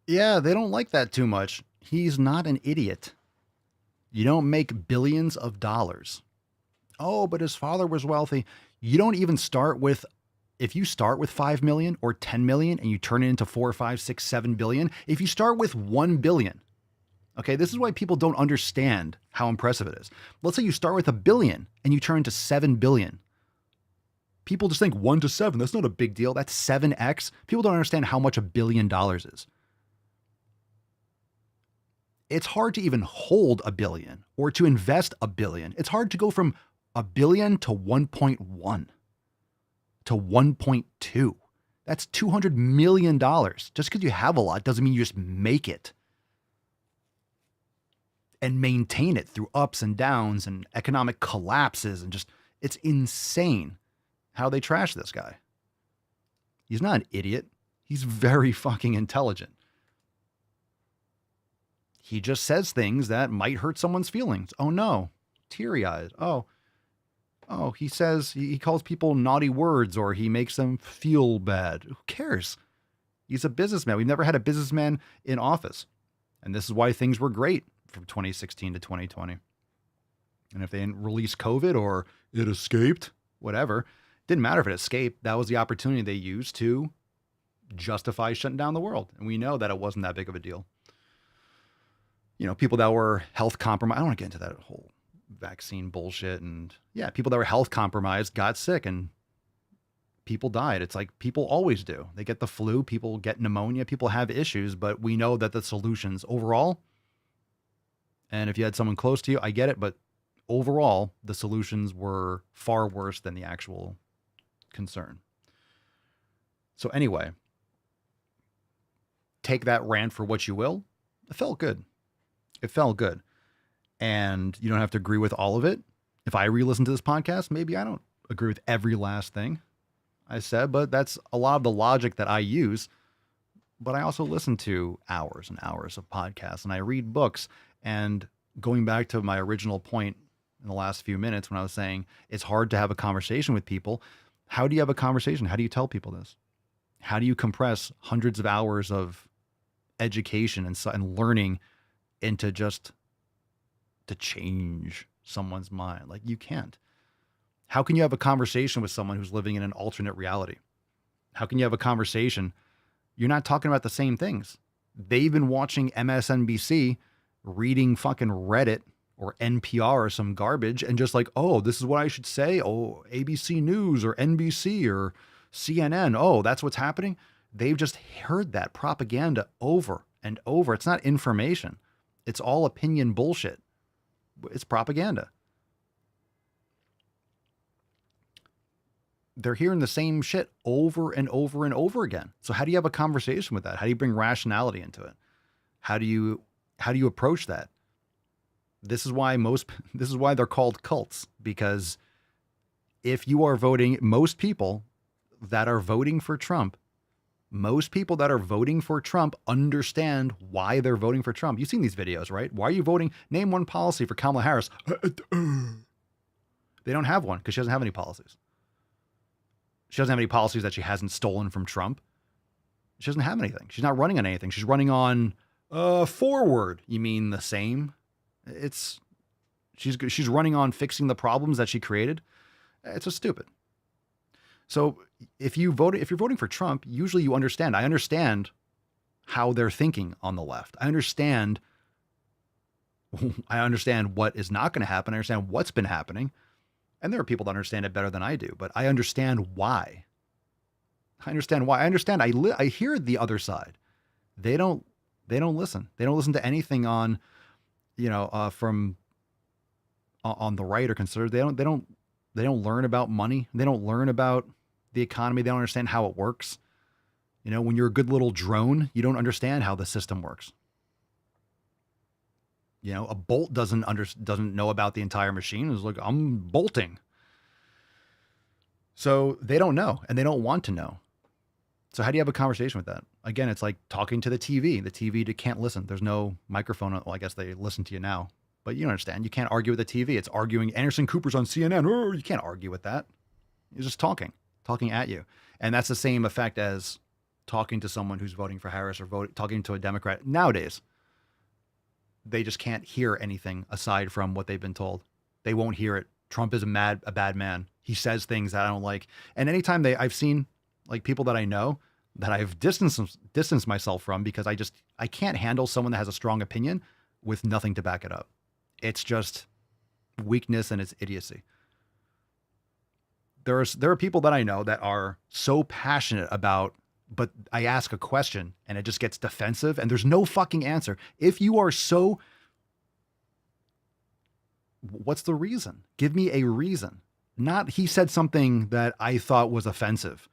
S1: Yeah, they don't like that too much. He's not an idiot. You don't make billions of dollars. Oh, but his father was wealthy. You don't even start with, if you start with 5 million or 10 million and you turn it into 4, 5, 6, 7 billion, if you start with 1 billion, okay, this is why people don't understand how impressive it is. Let's say you start with 1 billion and you turn into 7 billion. People just think 1 to 7, that's not a big deal. That's 7x. People don't understand how much $1 billion is. It's hard to even hold 1 billion or to invest 1 billion. It's hard to go from 1 billion to 1.1 to 1.2. That's $200 million. Just because you have a lot doesn't mean you just make it and maintain it through ups and downs and economic collapses, and just, it's insane how they trash this guy. He's not an idiot. He's very fucking intelligent. He just says things that might hurt someone's feelings. Oh no, teary-eyed. Oh, he says, he calls people naughty words, or he makes them feel bad. Who cares? He's a businessman. We've never had a businessman in office. And this is why things were great from 2016 to 2020. And if they didn't release COVID or it escaped, whatever, didn't matter if it escaped. That was the opportunity they used to justify shutting down the world. And we know that it wasn't that big of a deal. You know, people that were health compromised, I don't want to get into that whole vaccine bullshit. And yeah, people that were health compromised got sick and people died. It's like people always do. They get the flu, people get pneumonia, people have issues, but we know that the solutions overall, and if you had someone close to you, I get it, but overall, the solutions were far worse than the actual concern. So anyway, take that rant for what you will. It felt good. It felt good. And you don't have to agree with all of it. If I re-listen to this podcast, maybe I don't agree with every last thing I said, but that's a lot of the logic that I use. But I also listen to hours and hours of podcasts and I read books. And going back to my original point in the last few minutes when I was saying it's hard to have a conversation with people. How do you have a conversation? How do you tell people this? How do you compress hundreds of hours of education and learning into just to change someone's mind? Like, you can't. How can you have a conversation with someone who's living in an alternate reality? How can you have a conversation? You're not talking about the same things. They've been watching MSNBC, reading fucking Reddit or NPR or some garbage and just like, oh, this is what I should say. Oh, ABC News or NBC or CNN. Oh, that's what's happening. They've just heard that propaganda over and over. It's not information. It's all opinion bullshit. It's propaganda. They're hearing the same shit over and over and over again. So how do you have a conversation with that? How do you bring rationality into it? How do you approach that? This is why they're called cults, because if you are voting, most people that are voting for Trump understand why they're voting for Trump. You've seen these videos, right? Why are you voting? Name one policy for Kamala Harris. They don't have one because she doesn't have any policies. She doesn't have any policies that she hasn't stolen from Trump. She doesn't have anything. She's not running on anything. She's running on forward. You mean the same? She's running on fixing the problems that she created. It's just stupid. So if you're voting for Trump, usually you understand. I understand how they're thinking on the left. I understand what is not going to happen. I understand what's been happening. And there are people that understand it better than I do, but I understand why. I understand. I hear the other side. They don't listen. They don't listen to anything on, from on the right or conservative. They don't learn about money. They don't learn about the economy. They don't understand how it works. When you're a good little drone, you don't understand how the system works. A bolt doesn't know about the entire machine. It's like, I'm bolting. So they don't know and they don't want to know. So how do you have a conversation with that? Again, it's like talking to the TV. The TV can't listen. There's no microphone. Well, I guess they listen to you now, but you don't understand. You can't argue with the TV. It's arguing. Anderson Cooper's on CNN. Oh, you can't argue with that. You're just talking at you. And that's the same effect as talking to someone who's voting for Harris or talking to a Democrat nowadays. They just can't hear anything aside from what they've been told. They won't hear it. Trump is a bad man. He says things that I don't like. And anytime I've seen like people that I know that I've distanced myself from because I can't handle someone that has a strong opinion with nothing to back it up. It's just weakness and it's idiocy. There are people that I know that are so passionate about, but I ask a question and it just gets defensive and there's no fucking answer. If you are so, what's the reason? Give me a reason. Not he said something that I thought was offensive.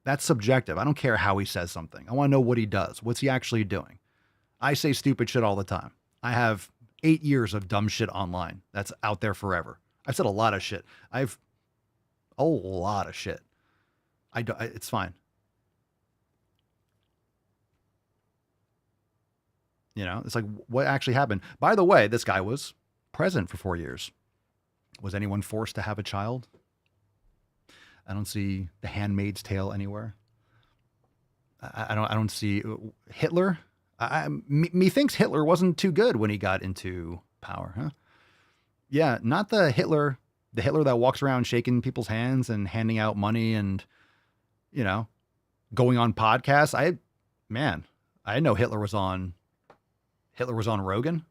S1: That's subjective. I don't care how he says something. I want to know what he does. What's he actually doing? I say stupid shit all the time. I have 8 years of dumb shit online. That's out there forever. I've said a lot of shit. It's fine. It's like, what actually happened? By the way, this guy was president for 4 years. Was anyone forced to have a child? I don't see The Handmaid's Tale anywhere. I don't see Hitler. Methinks Hitler wasn't too good when he got into power, huh? Yeah, not the Hitler that walks around shaking people's hands and handing out money and, you know, going on podcasts. I didn't know Hitler was on Rogan.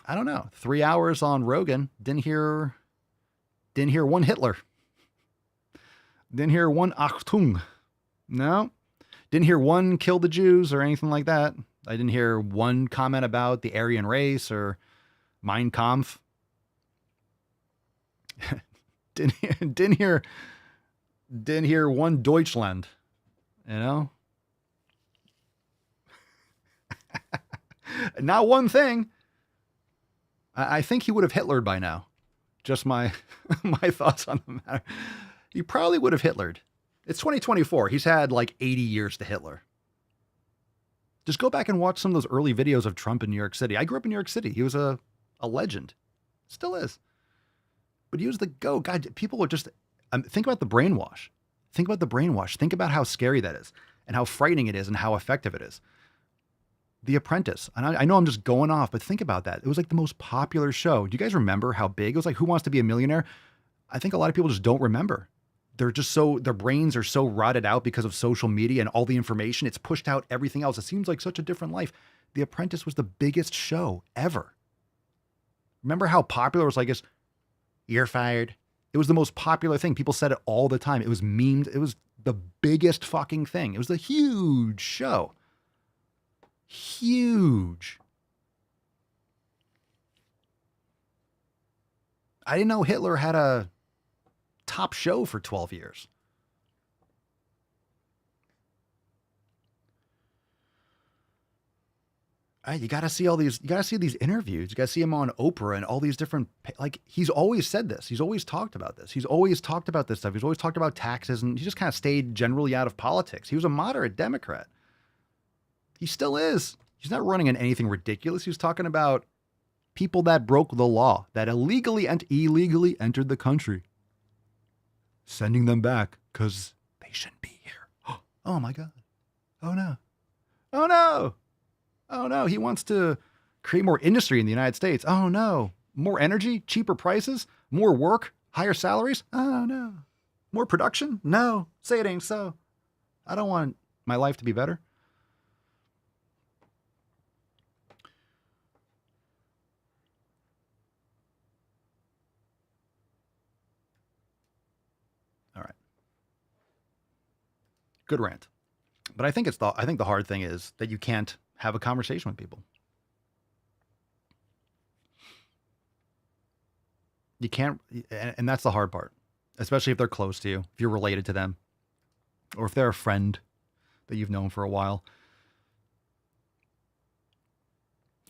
S1: I don't know. 3 hours on Rogan. Didn't hear one Hitler. Didn't hear one Achtung. No. Didn't hear one kill the Jews or anything like that. I didn't hear one comment about the Aryan race or Mein Kampf. didn't hear one Deutschland, you know? Not one thing. I think he would have Hitlered by now. Just my my thoughts on the matter. He probably would have Hitlered. It's 2024. He's had like 80 years to Hitler. Just go back and watch some of those early videos of Trump in New York City. I grew up in New York City. He was a legend. Still is. But he was the GOAT. God, people were just, think about the brainwash. Think about the brainwash. Think about how scary that is and how frightening it is and how effective it is. The Apprentice. And I know I'm just going off, but think about that. It was like the most popular show. Do you guys remember how big? It was like Who Wants to Be a Millionaire? I think a lot of people just don't remember. They're just their brains are so rotted out because of social media and all the information. It's pushed out everything else. It seems like such a different life. The Apprentice was the biggest show ever. Remember how popular it was? Like, you're fired. It was the most popular thing. People said it all the time. It was memed. It was the biggest fucking thing. It was a huge show. Huge. I didn't know Hitler had a top show for 12 years. You got to see these interviews. You got to see him on Oprah and all these different, like, he's always said this. He's always talked about this. He's always talked about this stuff. He's always talked about taxes, and he just kind of stayed generally out of politics. He was a moderate Democrat. He still is. He's not running on anything ridiculous. He was talking about people that broke the law, that illegally and illegally entered the country. Sending them back because they shouldn't be here. Oh my God. Oh no. Oh no. Oh no. He wants to create more industry in the United States. Oh no. More energy, cheaper prices, more work, higher salaries. Oh no. More production? No. Say it ain't so. I don't want my life to be better. All right. Good rant. But I think the hard thing is that you can't have a conversation with people. You can't, and that's the hard part, especially if they're close to you, if you're related to them, or if they're a friend that you've known for a while.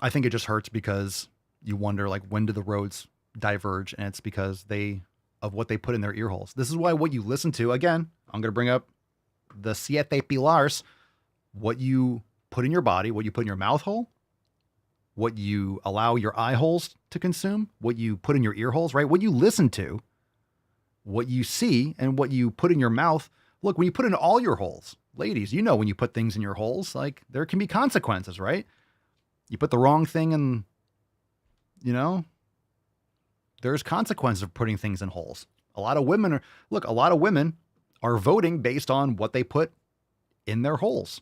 S1: I think it just hurts because you wonder, like, when do the roads diverge? And it's because of what they put in their ear holes. This is why what you listen to, again, I'm going to bring up the siete pillars, what you put in your body, what you put in your mouth hole, what you allow your eye holes to consume, what you put in your ear holes, right? What you listen to, what you see, and what you put in your mouth. Look, when you put in all your holes, ladies, you know, when you put things in your holes, like, there can be consequences, right? You put the wrong thing in, you know, there's consequences of putting things in holes. A lot of women are voting based on what they put in their holes.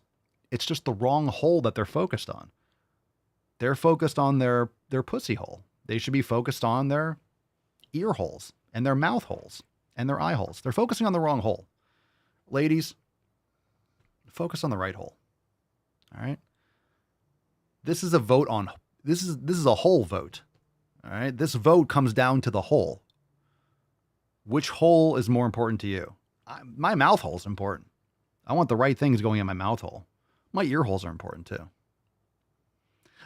S1: It's just the wrong hole that they're focused on. They're focused on their pussy hole. They should be focused on their ear holes and their mouth holes and their eye holes. They're focusing on the wrong hole. Ladies, focus on the right hole. All right. This is a vote on, this is a whole vote. All right. This vote comes down to the hole. Which hole is more important to you? My mouth hole is important. I want the right things going in my mouth hole. My ear holes are important too.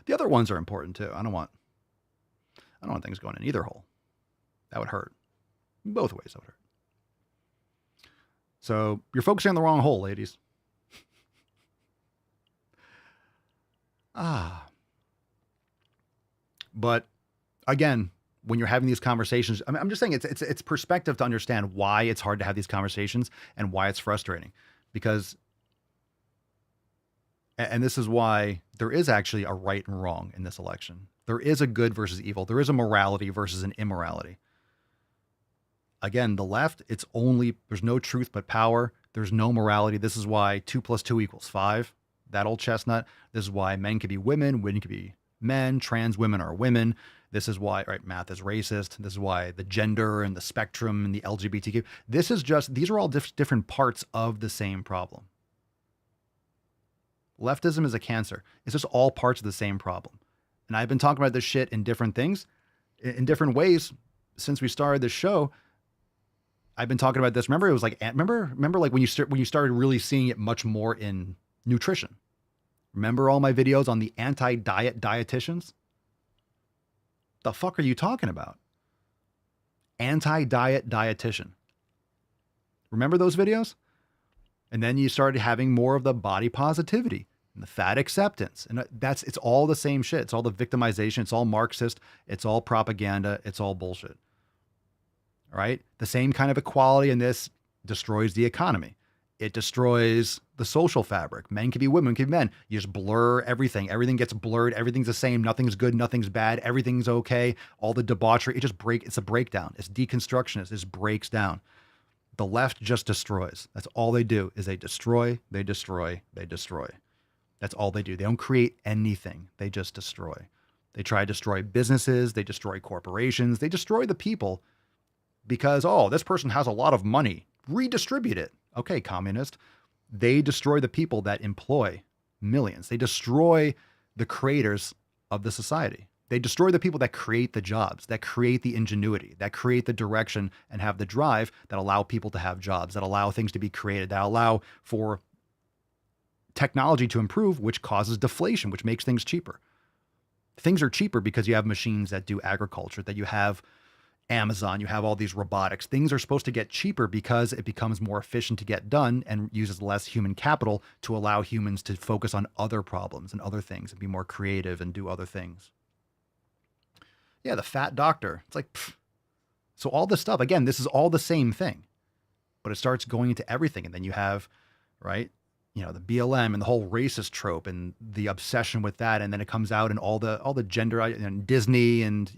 S1: The other ones are important too. I don't want things going in either hole. That would hurt. Both ways that would hurt. So you're focusing on the wrong hole, ladies. But again, when you're having these conversations, I'm just saying it's perspective to understand why it's hard to have these conversations and why it's frustrating. Because And this is why there is actually a right and wrong in this election. There is a good versus evil. There is a morality versus an immorality. Again, the left, there's no truth but power. There's no morality. This is why 2 + 2 = 5. That old chestnut. This is why men can be women can be men, trans women are women. This is why, right, math is racist. This is why the gender and the spectrum and the LGBTQ. These are all different parts of the same problem. Leftism is a cancer. It's just all parts of the same problem. And I've been talking about this shit in different things, in different ways since we started this show. I've been talking about this. Remember, it was like, remember like when you started really seeing it much more in nutrition. Remember all my videos on the anti-diet dietitians? The fuck are you talking about? Anti-diet dietitian. Remember those videos? And then you started having more of the body positivity and the fat acceptance. And it's all the same shit. It's all the victimization. It's all Marxist. It's all propaganda. It's all bullshit. All right? The same kind of equality in this destroys the economy. It destroys the social fabric. Men can be women, can be men. You just blur everything. Everything gets blurred. Everything's the same. Nothing's good. Nothing's bad. Everything's okay. All the debauchery, it's a breakdown. It's deconstructionist. It just breaks down. The left just destroys. That's all they do is they destroy, they destroy, they destroy. That's all they do. They don't create anything. They just destroy. They try to destroy businesses. They destroy corporations. They destroy the people because, oh, this person has a lot of money. Redistribute it. Okay, communist. They destroy the people that employ millions. They destroy the creators of the society. They destroy the people that create the jobs, that create the ingenuity, that create the direction and have the drive that allow people to have jobs, that allow things to be created, that allow for technology to improve, which causes deflation, which makes things cheaper. Things are cheaper because you have machines that do agriculture, that you have Amazon, you have all these robotics. Things are supposed to get cheaper because it becomes more efficient to get done and uses less human capital to allow humans to focus on other problems and other things and be more creative and do other things. Yeah, the fat doctor. It's like, pfft. So all this stuff, again, this is all the same thing, but it starts going into everything. And then you have, right, the BLM and the whole racist trope and the obsession with that. And then it comes out in all the gender and Disney and,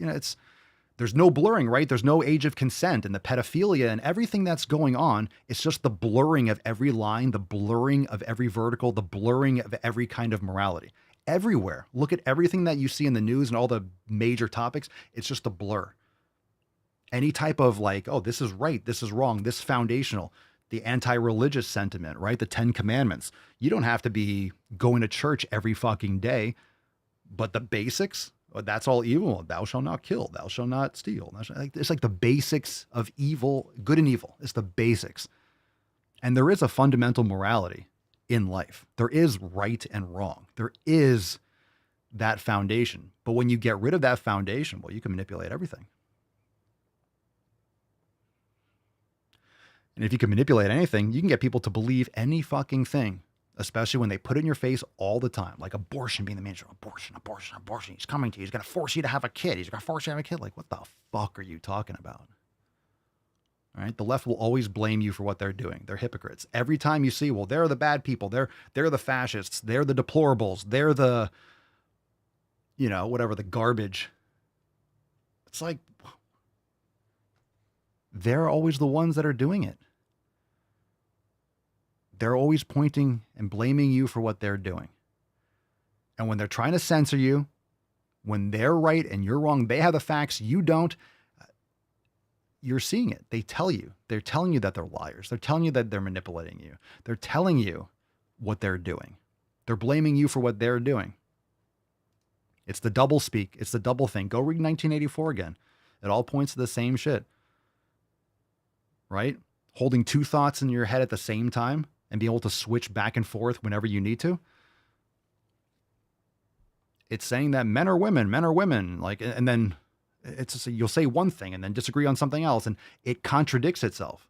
S1: there's no blurring, right? There's no age of consent and the pedophilia and everything that's going on. It's just the blurring of every line, the blurring of every vertical, the blurring of every kind of morality. Everywhere. Look at everything that you see in the news and all the major topics. It's just a blur. Any type of like, oh, this is right, this is wrong, this is foundational. The anti-religious sentiment, right? The 10 Commandments. You don't have to be going to church every fucking day, but the basics, that's all evil. Thou shalt not kill. Thou shalt not steal. It's like the basics of evil, good and evil. It's the basics. And there is a fundamental morality in life. There is right and wrong. There is that foundation. But when you get rid of that foundation, well, you can manipulate everything. And if you can manipulate anything, you can get people to believe any fucking thing, especially when they put it in your face all the time, like abortion being the major abortion. He's coming to you. He's going to force you to have a kid. He's going to force you to have a kid. Like, what the fuck are you talking about? All right. The left will always blame you for what they're doing. They're hypocrites. Every time you see, well, they're the bad people. They're the fascists. They're the deplorables. They're the, whatever, the garbage. It's like, they're always the ones that are doing it. They're always pointing and blaming you for what they're doing. And when they're trying to censor you, when they're right and you're wrong, they have the facts, you don't, you're seeing it. They tell you. They're telling you that they're liars. They're telling you that they're manipulating you. They're telling you what they're doing. They're blaming you for what they're doing. It's the double speak. It's the double thing. Go read 1984 again. It all points to the same shit. Right? Holding two thoughts in your head at the same time and being able to switch back and forth whenever you need to. It's saying that men are women, like, and then it's just, you'll say one thing and then disagree on something else, and it contradicts itself.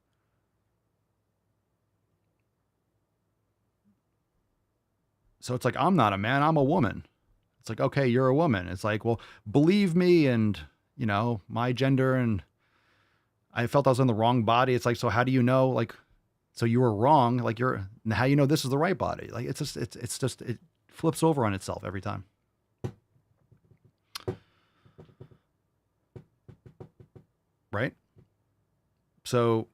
S1: So it's like, I'm not a man, I'm a woman. It's like, okay, you're a woman. It's like, well, believe me, and my gender, and I felt I was in the wrong body. It's like, so how do you know, like, so you were wrong, like how you know this is the right body? Like, Flips over on itself every time. Right? So,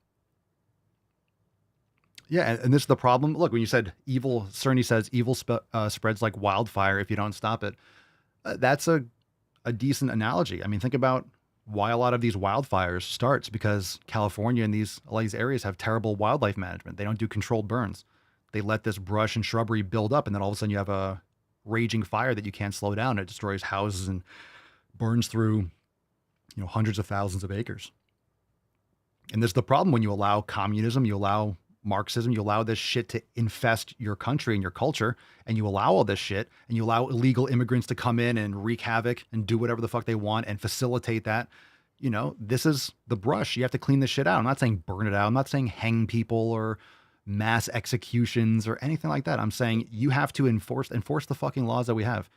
S1: yeah, and this is the problem. Look, when you said evil, Cerny says evil spreads like wildfire if you don't stop it. That's a decent analogy. I mean, think about why a lot of these wildfires starts, because California and a lot of these areas have terrible wildlife management. They don't do controlled burns. They let this brush and shrubbery build up, and then all of a sudden you have a raging fire that you can't slow down. It destroys houses and burns through, hundreds of thousands of acres. And this is the problem when you allow communism, you allow Marxism, you allow this shit to infest your country and your culture, and you allow all this shit, and you allow illegal immigrants to come in and wreak havoc and do whatever the fuck they want and facilitate that. This is the brush. You have to clean this shit out. I'm not saying burn it out. I'm not saying hang people or mass executions or anything like that. I'm saying you have to enforce the fucking laws that we have.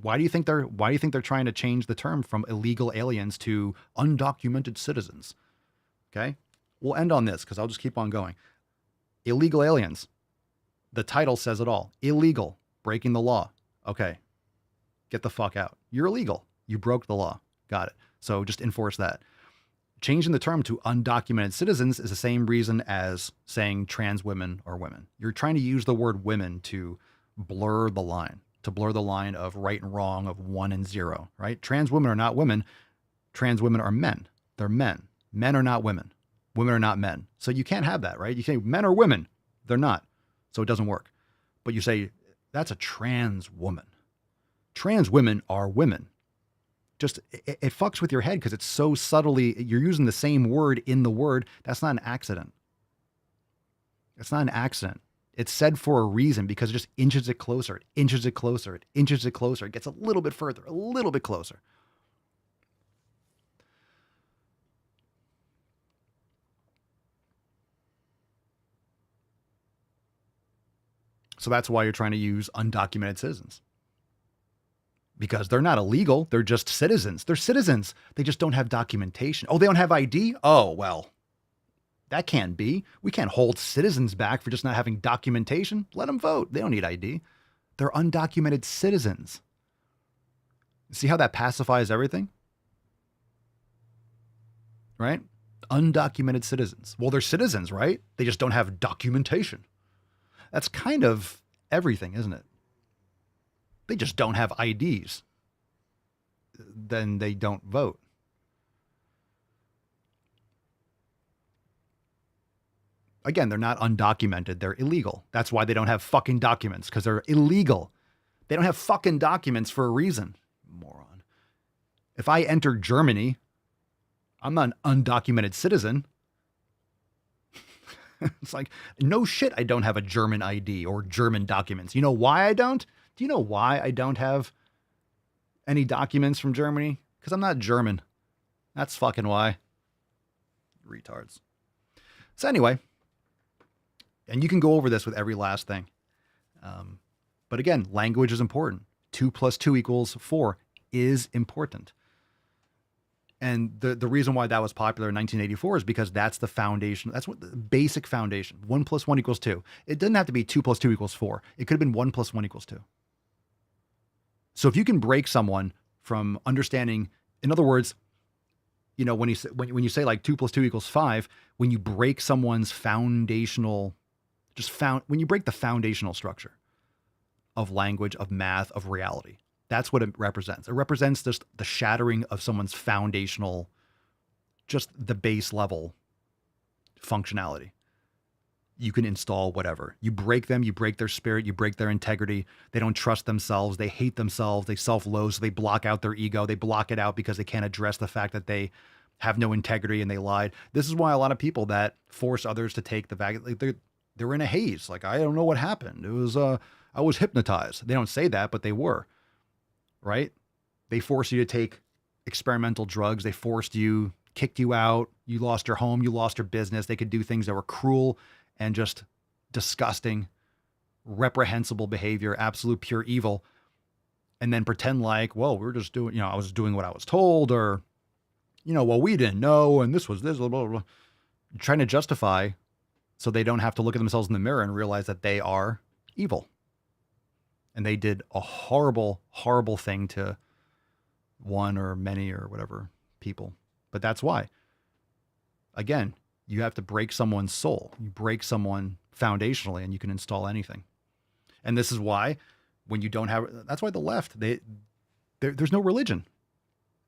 S1: Why do you think they're trying to change the term from illegal aliens to undocumented citizens? Okay. We'll end on this because I'll just keep on going. Illegal aliens. The title says it all. Illegal, breaking the law. Okay. Get the fuck out. You're illegal. You broke the law. Got it. So just enforce that. Changing the term to undocumented citizens is the same reason as saying trans women are women. You're trying to use the word women to blur the line of right and wrong, of 1 and 0, right? Trans women are not women. Trans women are men. They're men. Men are not women. Women are not men. So you can't have that, right? You say men are women. They're not. So it doesn't work. But you say, that's a trans woman. Trans women are women. Just, it fucks with your head because it's so subtly, you're using the same word in the word. That's not an accident. It's not an accident. It's said for a reason because it just inches it closer. It inches it closer. It inches it closer. It gets a little bit further, a little bit closer. So that's why you're trying to use undocumented citizens. Because they're not illegal. They're just citizens. They're citizens. They just don't have documentation. Oh, they don't have ID? Oh, well, that can't be. We can't hold citizens back for just not having documentation. Let them vote. They don't need ID. They're undocumented citizens. See how that pacifies everything? Right? Undocumented citizens. Well, they're citizens, right? They just don't have documentation. That's kind of everything, isn't it? They just don't have IDs. Then they don't vote. Again, they're not undocumented. They're illegal. That's why they don't have fucking documents, because they're illegal. They don't have fucking documents for a reason. Moron. If I enter Germany, I'm not an undocumented citizen. It's like, no shit, I don't have a German ID or German documents. You know why I don't? Do you know why I don't have any documents from Germany? Because I'm not German. That's fucking why. Retards. So anyway, and you can go over this with every last thing. But again, language is important. 2 + 2 = 4 is important. And the reason why that was popular in 1984 is because that's the foundation. That's what the basic foundation. 1 + 1 = 2. It doesn't have to be 2 + 2 = 4. It could have been 1 + 1 = 2. So if you can break someone from understanding, in other words, when you say like 2 + 2 = 5, when you break someone's foundational, when you break the foundational structure of language, of math, of reality, that's what it represents. It represents just the shattering of someone's foundational, just the base level functionality. You can install whatever. You break them, you break their spirit, you break their integrity. They don't trust themselves. They hate themselves. They self-loathe. So they block out their ego. They block it out because they can't address the fact that they have no integrity and they lied. This is why a lot of people that force others to take the vaccine, like they're in a haze. Like, I don't know what happened. It was, I was hypnotized. They don't say that, but they were. Right? They force you to take experimental drugs. They forced you, kicked you out. You lost your home. You lost your business. They could do things that were cruel and just disgusting, reprehensible behavior, absolute pure evil. And then pretend like, well, we're just doing, I was doing what I was told, or, well, we didn't know. And this was this, blah, blah, blah. Trying to justify so they don't have to look at themselves in the mirror and realize that they are evil. And they did a horrible, horrible thing to one or many or whatever people. But that's why. Again, you have to break someone's soul. You break someone foundationally and you can install anything. And this is why when you don't have, that's why the left, there's no religion,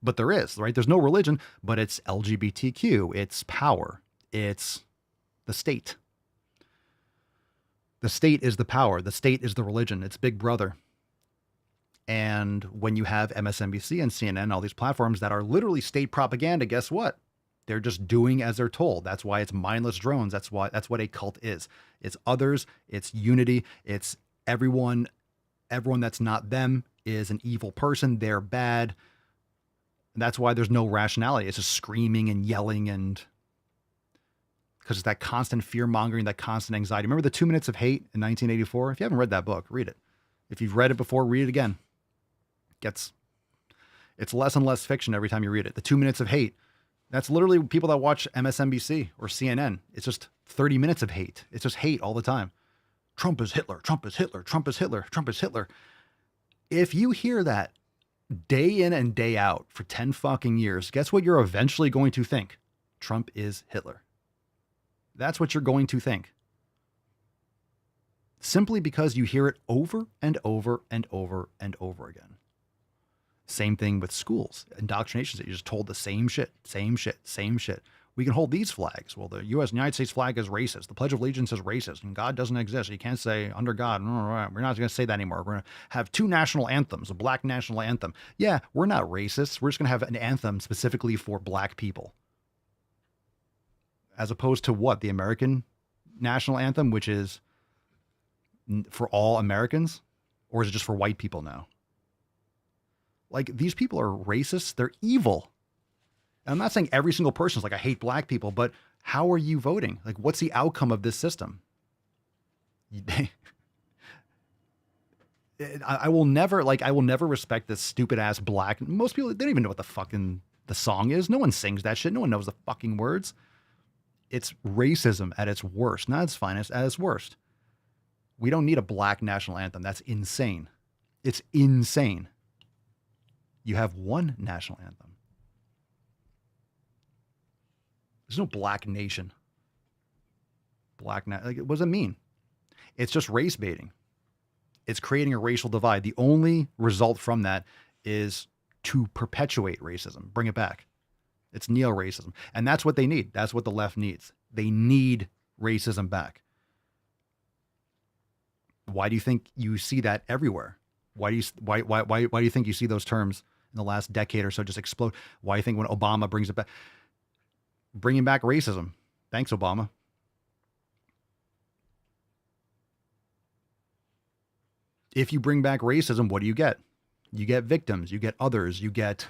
S1: but there is, right? There's no religion, but it's LGBTQ, it's power, it's the state. The state is the power. The state is the religion. It's Big Brother. And when you have MSNBC and CNN, all these platforms that are literally state propaganda, guess what? They're just doing as they're told. That's why it's mindless drones. That's what a cult is. It's others. It's unity. It's everyone that's not them is an evil person. They're bad. And that's why there's no rationality. It's just screaming and yelling, and because it's that constant fear mongering, that constant anxiety. Remember the 2 Minutes of Hate in 1984? If you haven't read that book, read it. If you've read it before, read it again. It's less and less fiction every time you read it. The 2 Minutes of Hate. That's literally people that watch MSNBC or CNN. It's just 30 minutes of hate. It's just hate all the time. Trump is Hitler. Trump is Hitler. Trump is Hitler. Trump is Hitler. If you hear that day in and day out for 10 fucking years, guess what you're eventually going to think? Trump is Hitler. That's what you're going to think. Simply because you hear it over and over and over and over again. Same thing with schools, indoctrinations. You're just told the same shit, same shit, same shit. We can hold these flags. Well, the United States flag is racist. The Pledge of Allegiance is racist, and God doesn't exist. You can't say under God. We're not going to say that anymore. We're going to have two national anthems, a black national anthem. Yeah, we're not racist. We're just going to have an anthem specifically for black people. As opposed to what? The American national anthem, which is for all Americans? Or is it just for white people now? Like, these people are racist. They're evil. And I'm not saying every single person is like, I hate black people, but how are you voting? Like, what's the outcome of this system? I will never respect this stupid ass black. Most people, they don't even know what the fucking the song is. No one sings that shit. No one knows the fucking words. It's racism at its worst, not its finest, at its worst. We don't need a black national anthem. That's insane. It's insane. You have one national anthem. There's no black nation. Like, what does it mean? It's just race baiting. It's creating a racial divide. The only result from that is to perpetuate racism, bring it back. It's neo-racism. And that's what they need. That's what the left needs. They need racism back. Why do you think you see that everywhere? Why do you think you see those terms in the last decade or so just explode? Why do you think when Obama brings it back, bringing back racism? Thanks, Obama. If you bring back racism, what do you get? You get victims, you get others, you get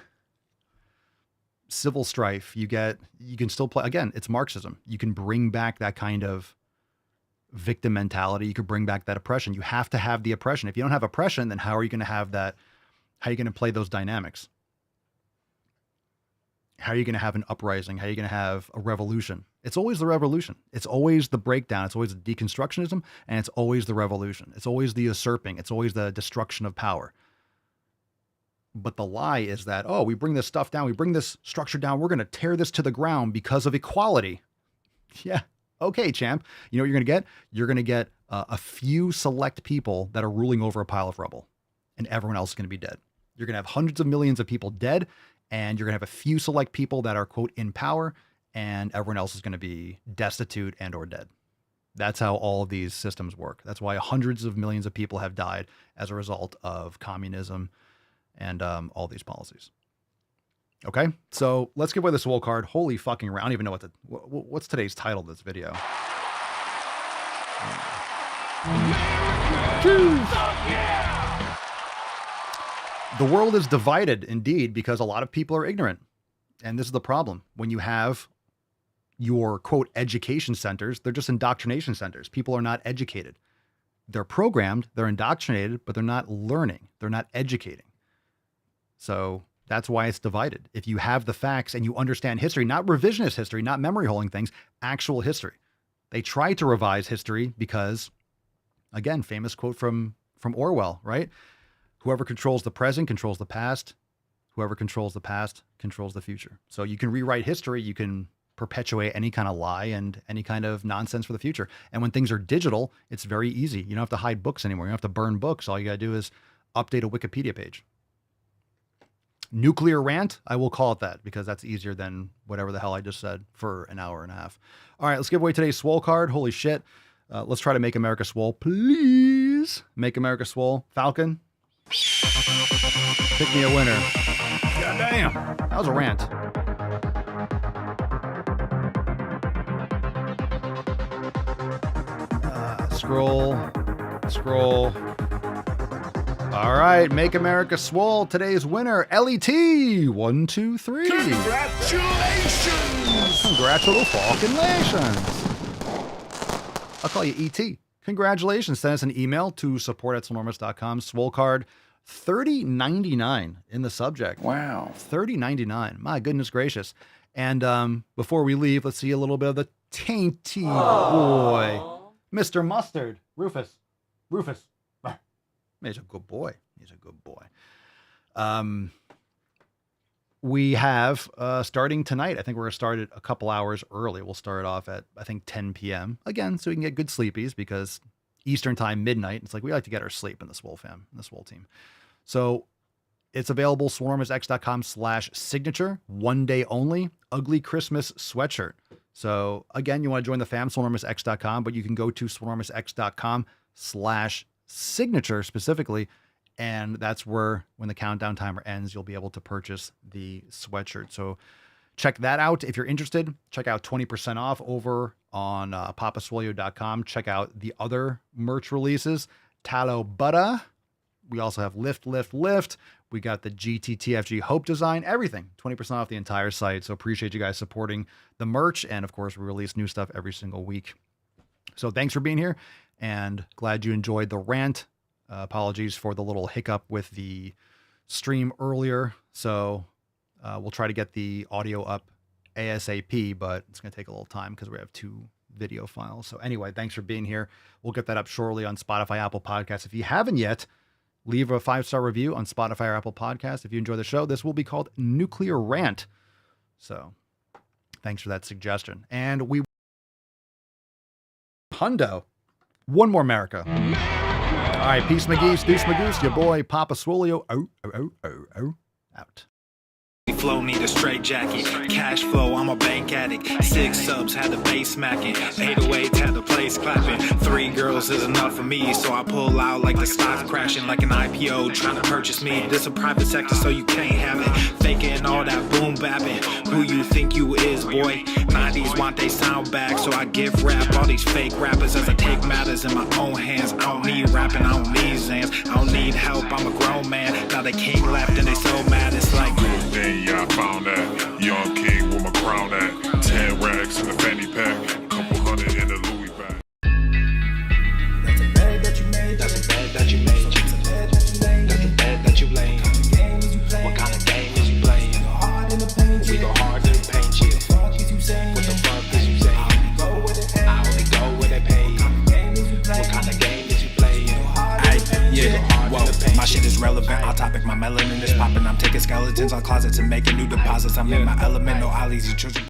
S1: civil strife, you can still play, again, it's Marxism. You can bring back that kind of victim mentality. You could bring back that oppression. You have to have the oppression. If you don't have oppression, then how are you going to have that? How are you going to play those dynamics? How are you going to have an uprising? How are you going to have a revolution? It's always the revolution. It's always the breakdown. It's always the deconstructionism, and it's always the revolution. It's always the usurping. It's always the destruction of power. But the lie is that, oh, we bring this stuff down. We bring this structure down. We're going to tear this to the ground because of equality. Yeah. Okay, champ. You know what you're going to get? You're going to get a few select people that are ruling over a pile of rubble, and everyone else is going to be dead. You're going to have hundreds of millions of people dead, and you're going to have a few select people that are, quote, in power, and everyone else is going to be destitute and or dead. That's how all of these systems work. That's why hundreds of millions of people have died as a result of communism and all these policies. Okay, so let's give away the Swole card. Holy fucking, I don't even know what's today's title of this video. The world is divided indeed because a lot of people are ignorant. And this is the problem. When you have your, quote, education centers, they're just indoctrination centers. People are not educated. They're programmed, they're indoctrinated, but they're not learning. They're not educating. So that's why it's divided. If you have the facts and you understand history, not revisionist history, not memory holding things, actual history. They try to revise history because Again, famous quote from Orwell, right? Whoever controls the present controls the past. Whoever controls the past controls the future. So you can rewrite history. You can perpetuate any kind of lie and any kind of nonsense for the future. And when things are digital, it's very easy. You don't have to hide books anymore. You don't have to burn books. All you got to do is update a Wikipedia page. Nuclear rant, I will call it that because that's easier than whatever the hell I just said for an hour and a half. All right, let's give away today's Swole card. Holy shit. Let's try to make America swole. Please make America swole. Falcon, pick me a winner. God damn. That was a rant. Scroll. All right, make America swole. Today's winner, LET. 1, 2, 3.
S3: Congratulations!
S1: Congratulations. I'll call you ET. Congratulations. Send us an email to support@swolenormous.com. Swole card $30.99 in the subject.
S3: Wow.
S1: $30.99. My goodness gracious. And before we leave, let's see a little bit of the tainty boy. Mr. Mustard. Rufus. He's a good boy. We have, starting tonight, I think we're going to start it a couple hours early. We'll start off at, I think, 10 p.m. Again, so we can get good sleepies because Eastern time, midnight, it's like we like to get our sleep in the Swole fam, in the Swole team. So it's available, swolenormous.com/signature, 1 day only, ugly Christmas sweatshirt. So again, you want to join the fam, swolenormousx.com, but you can go to swolenormousx.com/signature specifically. And that's where, when the countdown timer ends, you'll be able to purchase the sweatshirt. So check that out. If you're interested, check out 20% off over on papaswolio.com. Check out the other merch releases. Tallow Butter. We also have Lift. We got the GTTFG Hope design, everything. 20% off the entire site. So appreciate you guys supporting the merch. And of course, we release new stuff every single week. So thanks for being here and glad you enjoyed the rant. Apologies for the little hiccup with the stream earlier. So we'll try to get the audio up ASAP, but it's going to take a little time because we have 2 video files. So anyway, thanks for being here. We'll get that up shortly on Spotify, Apple Podcasts. If you haven't yet, leave a 5-star review on Spotify or Apple Podcasts. If you enjoy the show, this will be called Nuclear Rant. So thanks for that suggestion. And we Hundo. One more America. All right, peace, McGee's, deuce, Magoose, your boy, Papa Swolio, out.
S9: Flow need a straight jacket, cash flow, I'm a bank addict. 6 subs had the bass smacking, 808 had the place clapping. 3 girls is enough for me, so I pull out like the stock crashing, like an IPO trying to purchase me. This a private sector, so you can't have it. Faking all that boom bapping, who you think you is, boy? 90s want they sound back, so I give rap all these fake rappers as I take matters in my own hands. I don't need rapping, I don't need Zans, I don't need help, I'm a grown man. Now they king left and they so mad, it's like
S10: yeah, I found that young king with my crown at 10 racks in the fanny pack, couple hundred in the Louis bag.
S9: That's a bed that you made, that's a bed that you made, that's a bed that you laid, that's a bed that you laid. What kind of game is you playing? We go hard in the paint, yeah. What the fuck is you saying? I only go where they pay. What kind of game is you playing? Yeah, whoa, my shit is relevant. On topic, my melanin is popping. I'm taking skeletons on closets and making new deposits. I'm in my element, no ollies, you children.